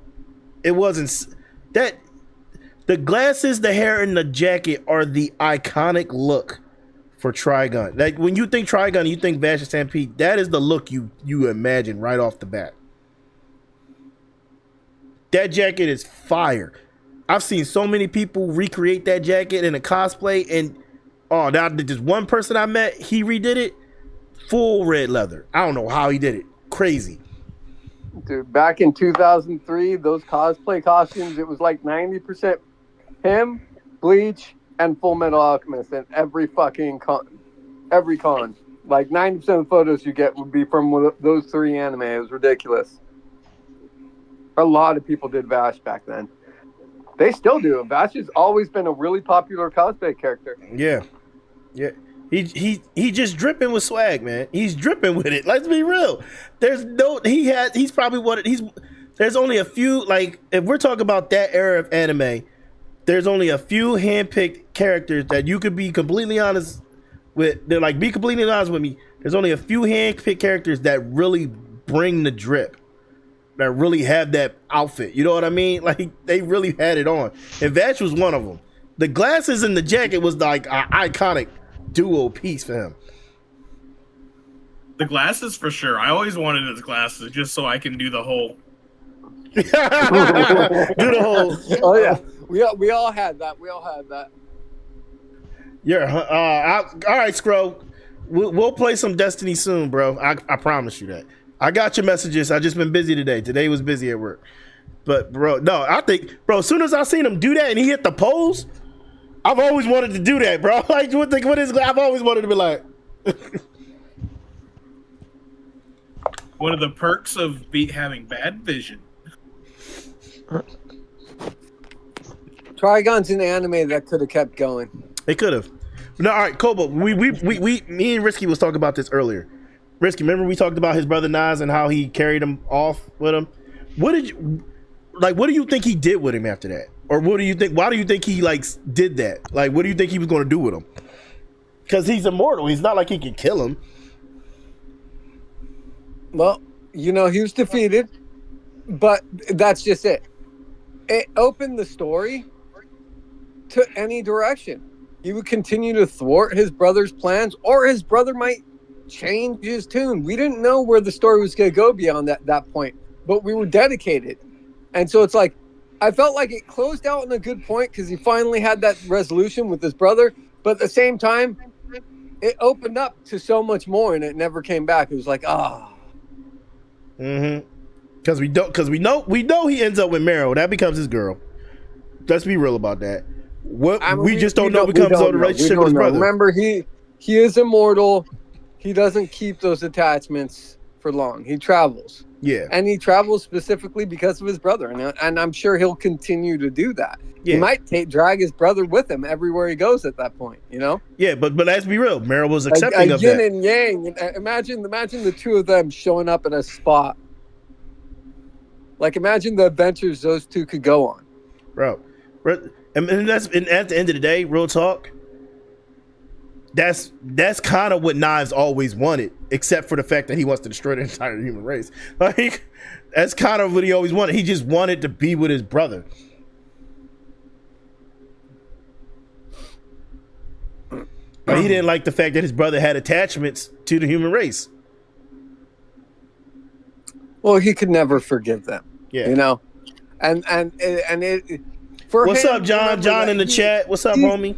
It wasn't that the glasses, the hair, and the jacket are the iconic look for Trigun. Like, when you think Trigun, you think Vash and Stampede. That is the look you imagine right off the bat. That jacket is fire. I've seen so many people recreate that jacket in a cosplay, and now just one person I met, he redid it full red leather. I don't know how he did it. Crazy. Dude, back in 2003, those cosplay costumes, it was like 90% him, Bleach, and Full Metal Alchemist in every fucking con. Like 90% of the photos you get would be from those three anime. It was ridiculous. A lot of people did Vash back then. They still do. Vash has always been a really popular cosplay character. Yeah. He just dripping with swag, man. He's dripping with it. Let's be real. There's only a few, like, if we're talking about that era of anime, there's only a few handpicked characters that you could be completely honest with. They're like, be completely honest with me. There's only a few handpicked characters that really bring the drip. that really have that outfit. You know what I mean? Like they really had it on. And Vatch was one of them. The glasses and the jacket was like an iconic duo piece for him. The glasses for sure. I always wanted his glasses just so I can do the whole. Do the whole. Oh yeah, we all had that. We all had that. Yeah. All right, Scro. We'll play some Destiny soon, bro. I promise you that. I got your messages. I just been busy today. Today was busy at work. But bro, no, I think, bro, as soon as I seen him do that and he hit the pose, I've always wanted to do that, bro. Like what is? I've always wanted to be like. One of the perks of having bad vision. Trigun's an anime that could have kept going. It could have. No, all right, Kobo. Me and Risky was talking about this earlier. Risky, remember we talked about his brother Nas and how he carried him off with him. What do you think he did with him after that? Or what do you think? Why do you think he like did that? Like, what do you think he was going to do with him? Because he's immortal. He's not like he can kill him. Well, he was defeated, but that's just it. It opened the story to any direction. He would continue to thwart his brother's plans, or his brother might change his tune. We didn't know where the story was going to go beyond that point, but we were dedicated. And so it's like, I felt like it closed out on a good point because he finally had that resolution with his brother, but at the same time, it opened up to so much more and it never came back. It was like, Mm-hmm. Because we know he ends up with Meryl. That becomes his girl. Let's be real about that. We just don't know becomes the relationship with his brother. Remember, he is immortal. He doesn't keep those attachments for long. He travels. Yeah. And he travels specifically because of his brother. And I'm sure he'll continue to do that. Yeah. He might drag his brother with him everywhere he goes at that point, Yeah, but let's be real. Meryl was accepting of yin that. and yang. Imagine the two of them showing up in a spot. Like, imagine the adventures those two could go on. Bro. And at the end of the day, real talk, that's kind of what Knives always wanted, except for the fact that he wants to destroy the entire human race. Like, that's kind of what he always wanted. He just wanted to be with his brother. But he didn't like the fact that his brother had attachments to the human race. Well, he could never forgive them. Yeah. And it for what's him, up, John? John in the chat. What's up, homie?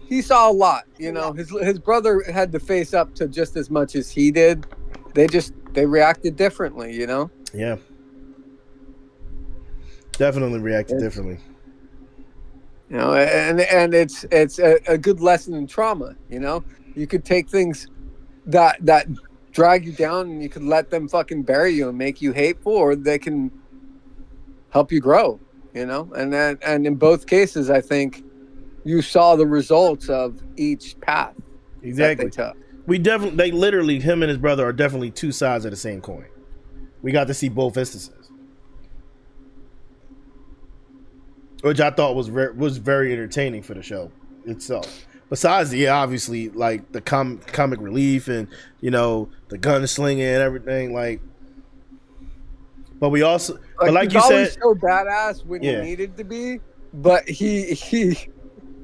He saw a lot. His brother had to face up to just as much as he did. They reacted differently. Yeah. Definitely reacted differently. And it's a good lesson in trauma. You could take things that drag you down and you could let them fucking bury you and make you hateful, or they can help you grow. And in both cases, I think you saw the results of each path. Exactly. That they took. They literally, him and his brother are definitely two sides of the same coin. We got to see both instances, which I thought was very entertaining for the show itself. Besides obviously like the comic relief and the gunslinging and everything, like. But we also, like you said, so badass when he needed to be. But he,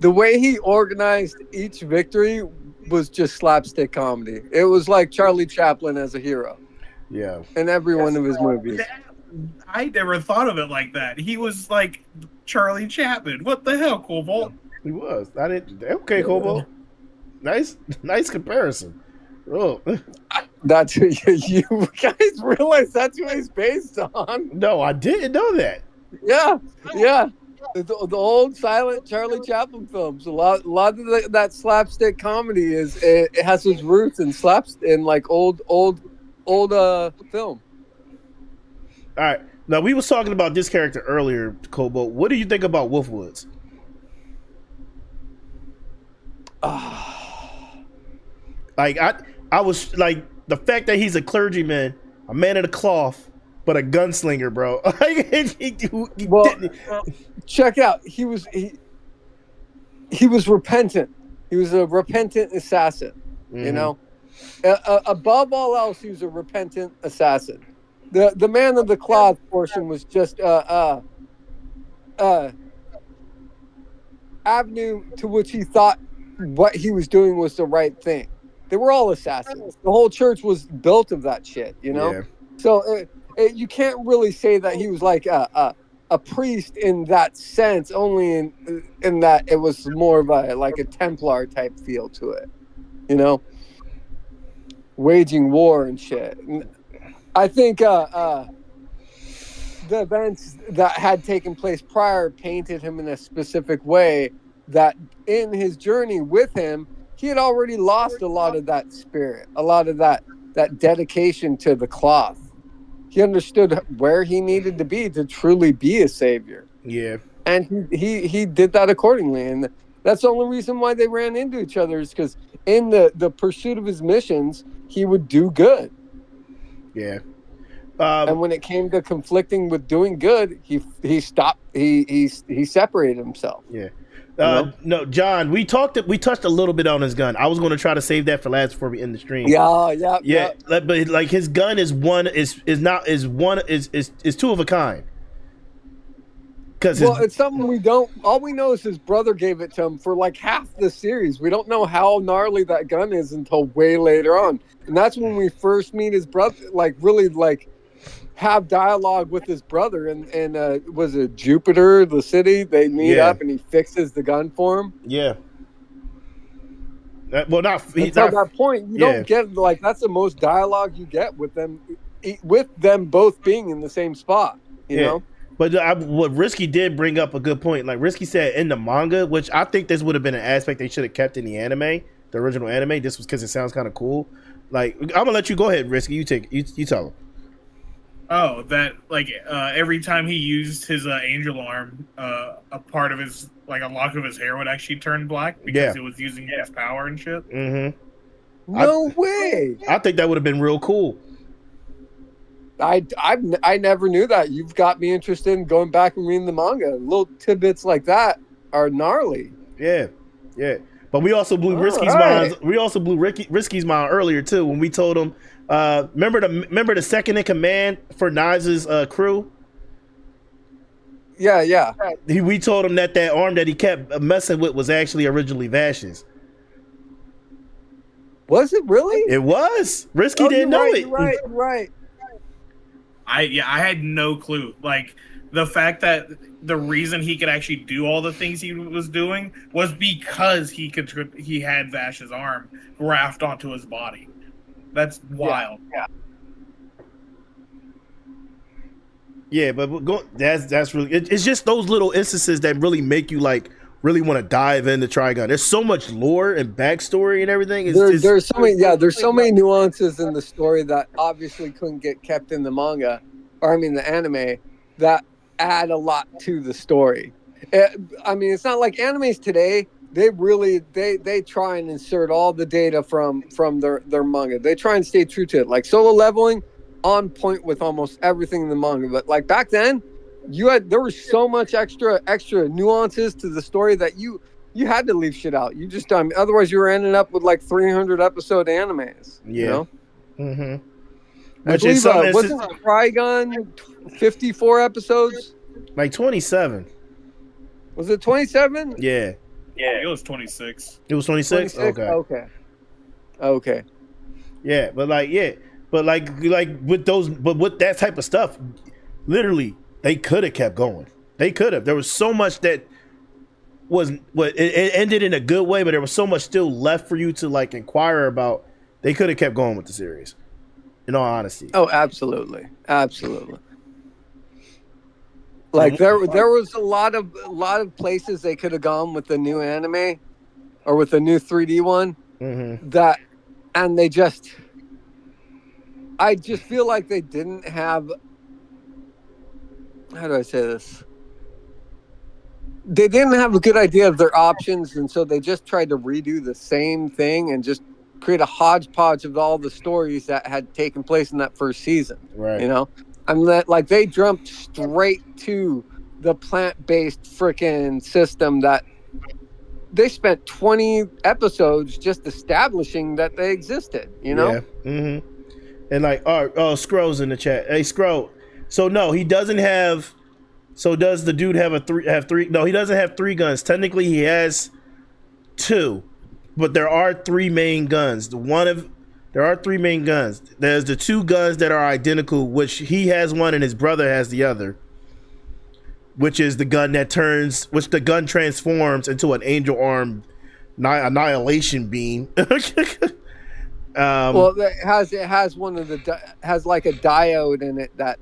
the way he organized each victory was just slapstick comedy. It was like Charlie Chaplin as a hero. Yeah. In every one of his movies. I never thought of it like that. He was like Charlie Chaplin. What the hell, Cobalt? He was. I didn't. Okay, Cobalt. Nice comparison. Oh. That's who you guys realize that's who he's based on. No, I didn't know that. Yeah. The old silent Charlie Chaplin films. A lot of that slapstick comedy it has its roots in like old film. All right. Now we was talking about this character earlier, Cobalt. What do you think about Wolfwoods? Like I was like the fact that he's a clergyman, a man of the cloth, but a gunslinger, bro. Check out. He was repentant. He was a repentant assassin. Mm-hmm. Above all else, he was a repentant assassin. The man of the cloth portion was just avenue to which he thought what he was doing was the right thing. They were all assassins. The whole church was built of that shit, you know. Yeah. So you can't really say that he was like a priest in that sense. Only in that it was more of a Templar type feel to it, you know, waging war and shit. And I think the events that had taken place prior painted him in a specific way that in his journey with him, he had already lost a lot of that spirit, a lot of that dedication to the cloth. He understood where he needed to be to truly be a savior. Yeah. And he did that accordingly. And that's the only reason why they ran into each other is because in the pursuit of his missions, he would do good. Yeah. And when it came to conflicting with doing good, he stopped. He separated himself. Yeah. No, John, we touched a little bit on his gun. I was going to try to save that for last before we end the stream. Yeah. But like his gun is two of a kind. It's something we don't. All we know is his brother gave it to him for like half the series. We don't know how gnarly that gun is until way later on, and that's when we first meet his brother. Like really, like have dialogue with his brother. And was it Jupiter, the city? They meet up, and he fixes the gun for him. Yeah. At that point, you don't get like that's the most dialogue you get with them both being in the same spot. You know. But what Risky did bring up a good point. Like Risky said in the manga, which I think this would have been an aspect they should have kept in the anime, the original anime. This was because it sounds kind of cool. Like I'm gonna let you go ahead, Risky. You tell him. Oh, that like every time he used his angel arm, a part of his a lock of his hair would actually turn black because it was using his power and shit. Mm-hmm. No way. I think that would have been real cool. I never knew that. You've got me interested in going back and reading the manga. Little tidbits like that are gnarly. Yeah. But we also blew Risky's mind. We also blew Risky's mind earlier too when we told him. Remember the second in command for Niz's crew. Yeah. We told him that arm that he kept messing with was actually originally Vash's. Was it really? It was. Risky didn't know it. You're right. I had no clue. Like the fact that the reason he could actually do all the things he was doing was because he had Vash's arm grafted onto his body. That's wild. Yeah, but that's really it's just those little instances that really make you like really want to dive into Trigun. There's so much lore and backstory and everything. There's so many nuances in the story that obviously couldn't get kept in the manga, or I mean the anime, that add a lot to the story. It's not like animes today. They really they try and insert all the data from their manga. They try and stay true to it. Like Solo Leveling, on point with almost everything in the manga. But like back then, there was so much extra nuances to the story that you had to leave shit out. You just otherwise you were ending up with like 300 episode animes. Yeah. You know? Mm-hmm. I believe wasn't Trigun 54 episodes? Like 27. Was it 27? Yeah. Yeah, it was 26. It was 26? Okay. Yeah, but with that type of stuff, literally, they could have kept going. They could have. There was so much that it ended in a good way, but there was so much still left for you to like inquire about. They could have kept going with the series. In all honesty. Oh, absolutely. Like there was a lot of places they could have gone with the new anime or with the new 3D one. Mm-hmm. I just feel like they didn't have, how do I say this? They didn't have a good idea of their options, and so they just tried to redo the same thing and just create a hodgepodge of all the stories that had taken place in that first season. Right. You know? Like they jumped straight to the plant-based freaking system that they spent 20 episodes just establishing that they existed, you know? Yeah. Mm-hmm. And like, oh, Scroll's in the chat. Hey, Scroll. So no, he doesn't have. So does the dude have three? No, he doesn't have 3 guns. Technically, he has 2, but there are 3 main guns. There are 3 main guns. There's the 2 guns that are identical, which he has one and his brother has the other. Which is the gun which the gun transforms into an angel arm annihilation beam. Well, it has one of has like a diode in it that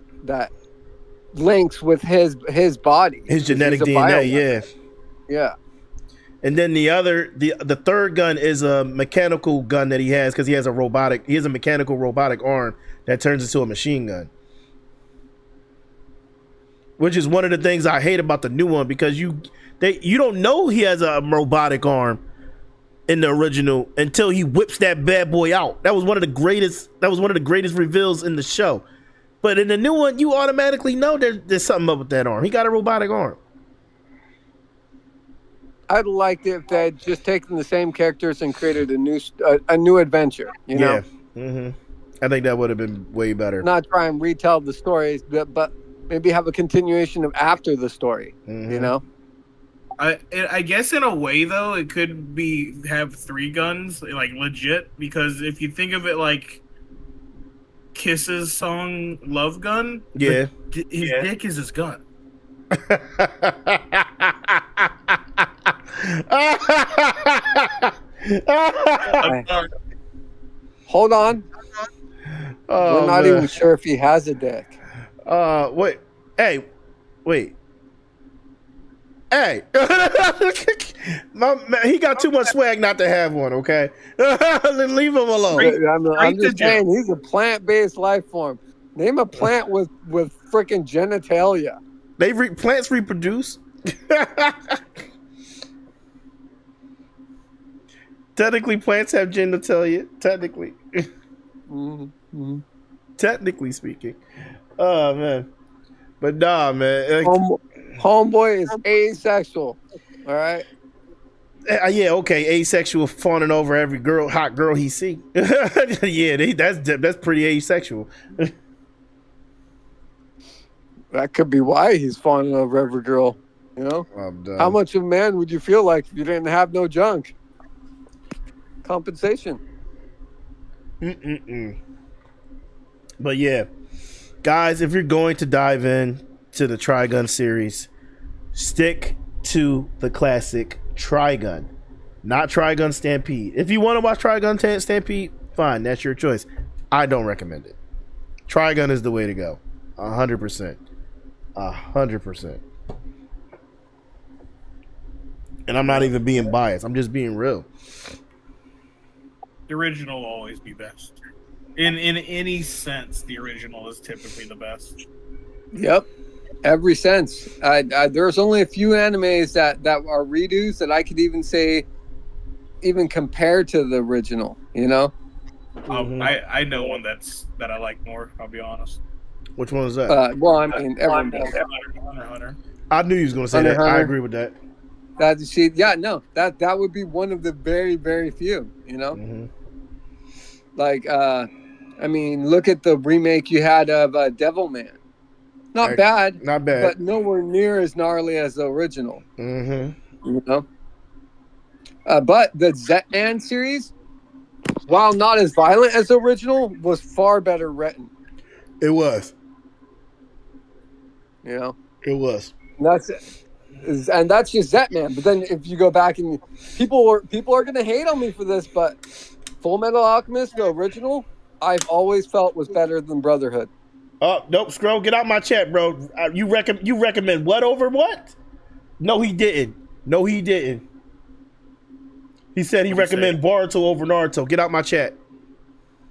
links with his body, his genetic DNA. Yeah. And then the third gun is a mechanical gun that he has because he has a mechanical robotic arm that turns into a machine gun. Which is one of the things I hate about the new one, because you don't know he has a robotic arm in the original until he whips that bad boy out. That was one of the greatest reveals in the show. But in the new one, you automatically know there's something up with that arm. He got a robotic arm. I'd like it if they had just taken the same characters and created a new adventure. You know, I think that would have been way better. Not try and retell the stories, but maybe have a continuation of after the story. You know, I guess in a way though, it could have 3 guns, like legit, because if you think of it like Kiss's song "Love Gun," his dick is his gun. Hold on. We're not even sure if he has a dick. Wait. Hey. He got too much swag not to have one, okay? Leave him alone. I'm just saying, he's a plant-based life form. Name a plant with freaking genitalia. Plants reproduce? Technically, plants have genitalia. Technically. Technically speaking. Oh, man. But nah, man. Homeboy is asexual. All right? Yeah, okay. Asexual, fawning over every hot girl he see. Yeah, that's pretty asexual. That could be why he's fawning over every girl. You know? How much of a man would you feel like if you didn't have no junk? Compensation. But yeah, guys, if you're going to dive in to the Trigun series, stick to the classic Trigun, not Trigun Stampede. If you want to watch Trigun Stampede, fine, that's your choice. I don't recommend it. Trigun is the way to go. 100%. 100%. And I'm not even being biased. I'm just being real. The original will always be best. In any sense, the original is typically the best. Yep. Every sense. There's only a few animes that are redos that I could even say, even compared to the original, you know? I know one that I like more, I'll be honest. Which one is that? Well, I mean, everyone does. Hunter. I knew you was going to say that. I agree with that. That would be one of the very, very few, you know? Like, I mean, look at the remake you had of Devilman. Not bad, but nowhere near as gnarly as the original. You know? But the Zetman series, while not as violent as the original, was far better written. It was. You know? It was. And that's just Zetman. But then if you go back and people are going to hate on me for this, but Full Metal Alchemist, the original, I've always felt was better than Brotherhood. Oh, nope, Scroll, get out my chat, bro. You recommend what over what? No, he didn't. He said he recommend Boruto over Naruto. Get out my chat.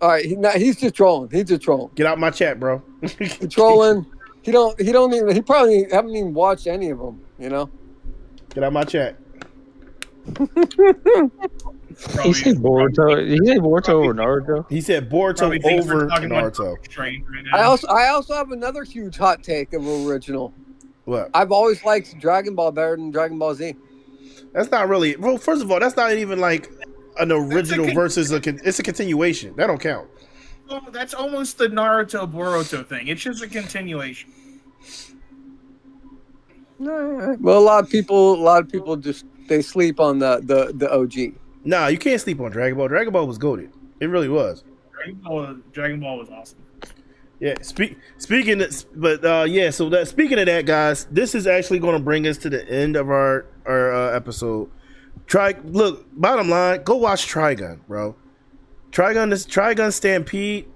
All right, he's just trolling. Get out my chat, bro. He's trolling. He probably haven't even watched any of them, you know? Get out my chat. He said Boruto. He said Boruto over Naruto. He said Boruto over Naruto. I also have another huge hot take of original. What? I've always liked Dragon Ball better than Dragon Ball Z. That's not really. Well, first of all, that's not even like an original versus it's a continuation. That don't count. that's almost the Naruto Boruto thing. It's just a continuation. Well, a lot of people just they sleep on the OG. Nah, you can't sleep on Dragon Ball. Dragon Ball was goated. It really was. Dragon Ball was awesome. Yeah. Speaking of that, guys, this is actually going to bring us to the end of our episode. Bottom line, go watch Trigun, bro. Trigun Stampede.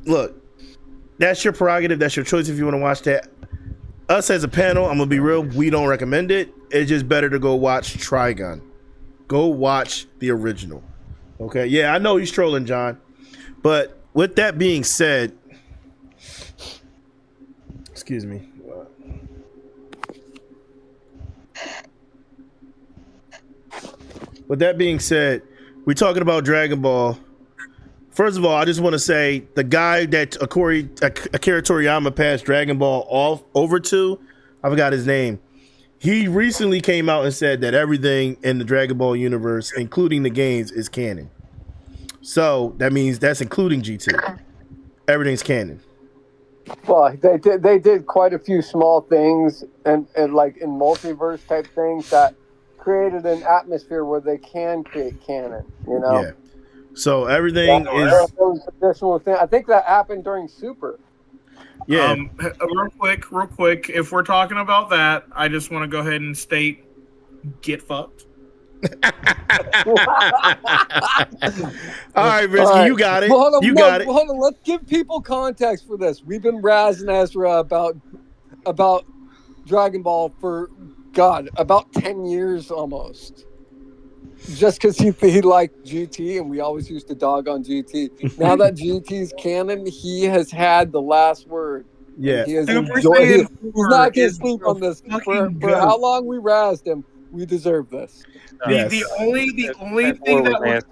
Look, that's your prerogative. That's your choice if you want to watch that. Us as a panel, I'm gonna be real. We don't recommend it. It's just better to go watch Trigun. Go watch the original. Okay. Yeah, I know he's trolling, John. But with that being said, excuse me. With that being said, we're talking about Dragon Ball. First of all, I just want to say the guy that Akira Toriyama passed Dragon Ball over to, I forgot his name. He recently came out and said that everything in the Dragon Ball universe, including the games, is canon. So that means that's including GT. Everything's canon. Well, they did quite a few small things and like in multiverse type things that created an atmosphere where they can create canon. You know. Yeah. So everything is additional thing. I think that happened during Super. Yeah. Real quick. If we're talking about that, I just want to go ahead and state, get fucked. All right, Risky, you got it. Well, got it. Hold on, let's give people context for this. We've been razzing Ezra about Dragon Ball for about 10 years almost. Just because he liked GT, and we always used to dog on GT. Now that GT's canon, he has had the last word. Yeah, he has enjoyed. He's not going to sleep on this. For how long we razzed him, we deserve this. Yes. The only thing that was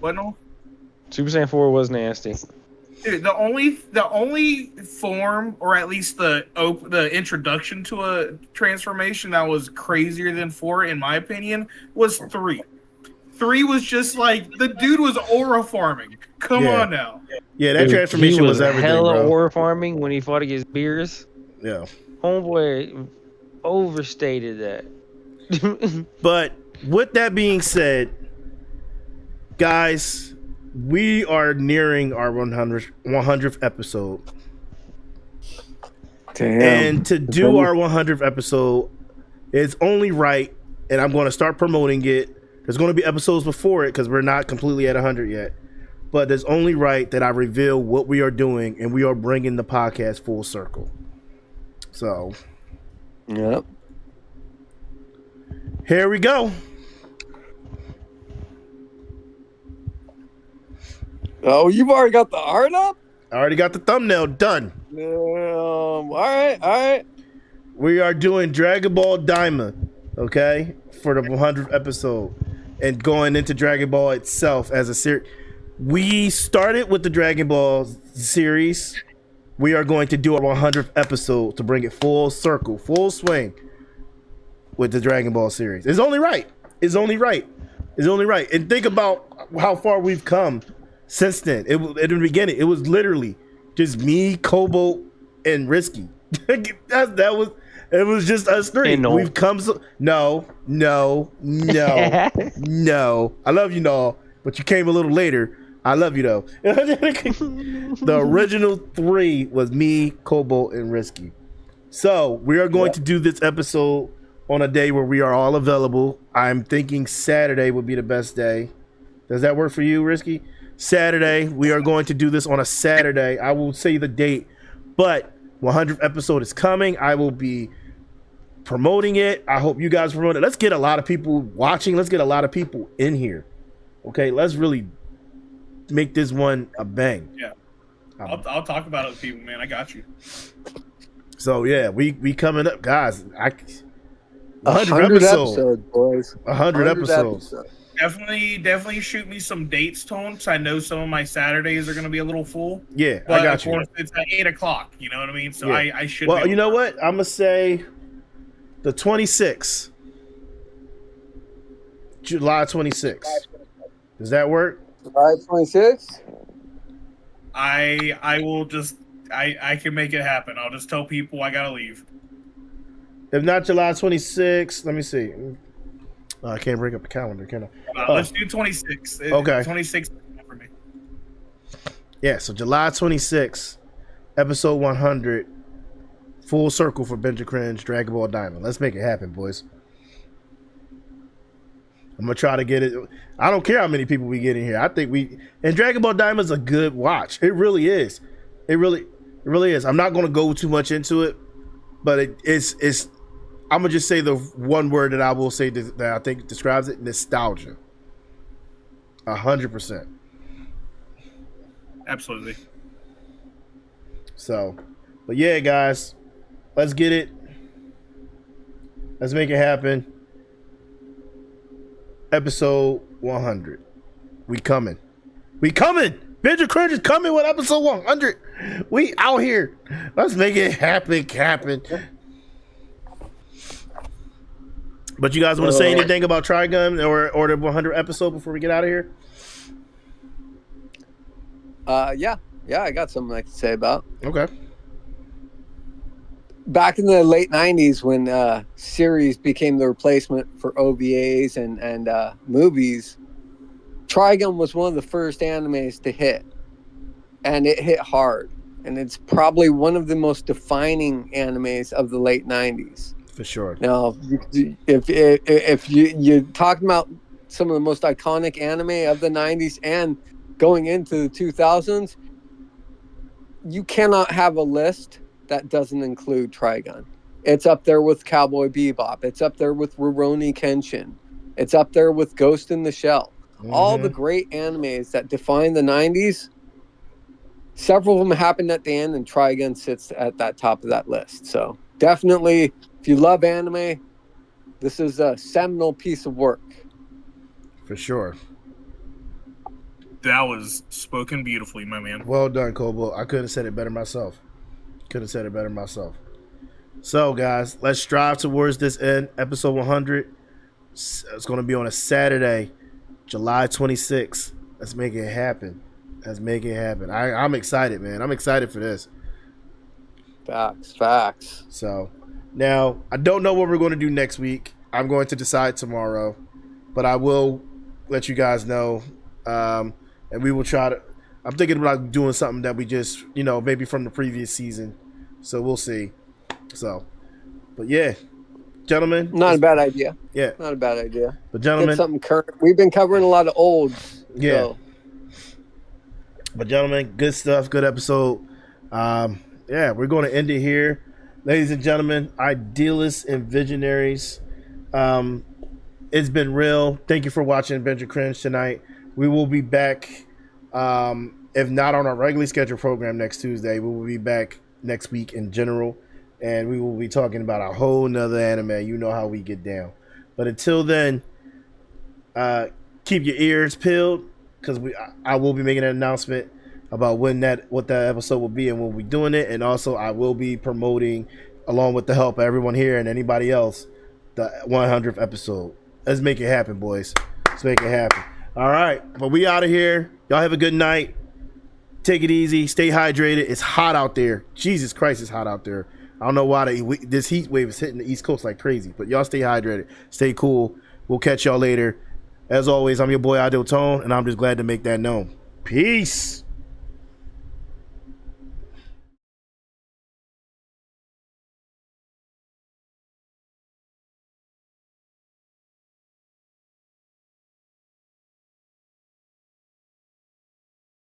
what no? Super Saiyan 4 was nasty. Dude, the only form, or at least the introduction to a transformation that was crazier than 4, in my opinion, was 3. 3 was just like the dude was aura farming. Come on now. Yeah, that transformation was everything, hella bro. aura farming when he fought against Beerus. Yeah, homeboy overstated that. But with that being said, guys, we are nearing our 100th episode. Damn. And to do our 100th episode, it's only right, and I'm going to start promoting it. There's going to be episodes before it because we're not completely at 100 yet. But it's only right that I reveal what we are doing, and we are bringing the podcast full circle. So, yep. Here we go. Oh, you've already got the art up? I already got the thumbnail done. All right. We are doing Dragon Ball Diamond, okay, for the 100th episode, and going into Dragon Ball itself as a series. We started with the Dragon Ball series. We are going to do our 100th episode to bring it full circle, full swing with the Dragon Ball series. It's only right. And think about how far we've come since then. At the beginning, it was literally just me, Cobalt, and Risky. It was just us three. We've come no. I love you, no, but you came a little later. I love you though. The original 3 was me, Cobalt, and Risky. So we are going to do this episode on a day where we are all available. I'm thinking Saturday would be the best day. Does that work for you, Risky? Saturday. We are going to do this on a Saturday. I will say the date, but 100th episode is coming. I will be promoting it. I hope you guys promote it. Let's get a lot of people watching. Let's get a lot of people in here. Okay, let's really make this one a bang. Yeah, I'll talk about other people, man. I got you. So yeah, we coming up, guys. 100 episodes, boys. 100 episodes. Definitely shoot me some dates, Tone, because I know some of my Saturdays are going to be a little full. Yeah, but I got you. Of course, it's at 8 o'clock. You know what I mean? So yeah. I should. Well, you know what? I'm gonna say the 26th, July 26th. Does that work? July 26th. I will just I can make it happen. I'll just tell people I gotta leave. If not July 26th, let me see. I can't bring up the calendar, can I? Let's do 26. Okay. 26 for me. Yeah, so July 26th, episode 100, full circle for Binge and Cringe, Dragon Ball Diamond. Let's make it happen, boys. I'm gonna try to get it. I don't care how many people we get in here. I think and Dragon Ball Diamond's a good watch. It really is. It really is. I'm not gonna go too much into it, but it's. I'm gonna just say the one word that I will say that I think describes it: nostalgia. 100%. Absolutely. So, but yeah, guys, let's get it. Let's make it happen. Episode 100. We coming. Binge and Cringe is coming with episode 100. We out here. Let's make it happen. But you guys want to say anything about Trigun or the 100 episode before we get out of here? Yeah, I got something I can say about. Okay. Back in the late 90s when series became the replacement for OVAs and movies, Trigun was one of the first animes to hit. And it hit hard. And it's probably one of the most defining animes of the late 90s. For sure. Now, if you're talking about some of the most iconic anime of the 90s and going into the 2000s, you cannot have a list that doesn't include Trigun. It's up there with Cowboy Bebop. It's up there with Rurouni Kenshin. It's up there with Ghost in the Shell. Mm-hmm. All the great animes that define the 90s, several of them happened at the end, and Trigun sits at that top of that list. So definitely, if you love anime, this is a seminal piece of work. For sure. That was spoken beautifully, my man. Well done, Kobo. I couldn't have said it better myself. So, guys, let's strive towards this end. Episode 100. It's going to be on a Saturday, July 26th. Let's make it happen. I'm excited, man. I'm excited for this. Facts. So, now, I don't know what we're going to do next week. I'm going to decide tomorrow. But I will let you guys know. And we will try to... I'm thinking about doing something that we just, maybe from the previous season. So, we'll see. So, but yeah. Gentlemen. Not a bad idea. Yeah. Not a bad idea. But gentlemen. Get something current. We've been covering a lot of olds. Yeah. So. But gentlemen, good stuff. Good episode. Yeah, we're going to end it here. Ladies and gentlemen, idealists and visionaries. It's been real. Thank you for watching Binge and Cringe tonight. We will be back, if not on our regularly scheduled program next Tuesday, we will be back next week in general. And we will be talking about a whole nother anime. You know how we get down. But until then, keep your ears peeled, because I will be making an announcement about what that episode will be and when we're doing it. And also I will be promoting, along with the help of everyone here and anybody else, the 100th episode. Let's make it happen, boys. Let's make it happen. All right. But we out of here. Y'all have a good night. Take it easy. Stay hydrated. It's hot out there. Jesus Christ, it's hot out there. I don't know why this heat wave is hitting the East Coast like crazy. But y'all stay hydrated. Stay cool. We'll catch y'all later. As always, I'm your boy Ideal Tone, and I'm just glad to make that known. Peace.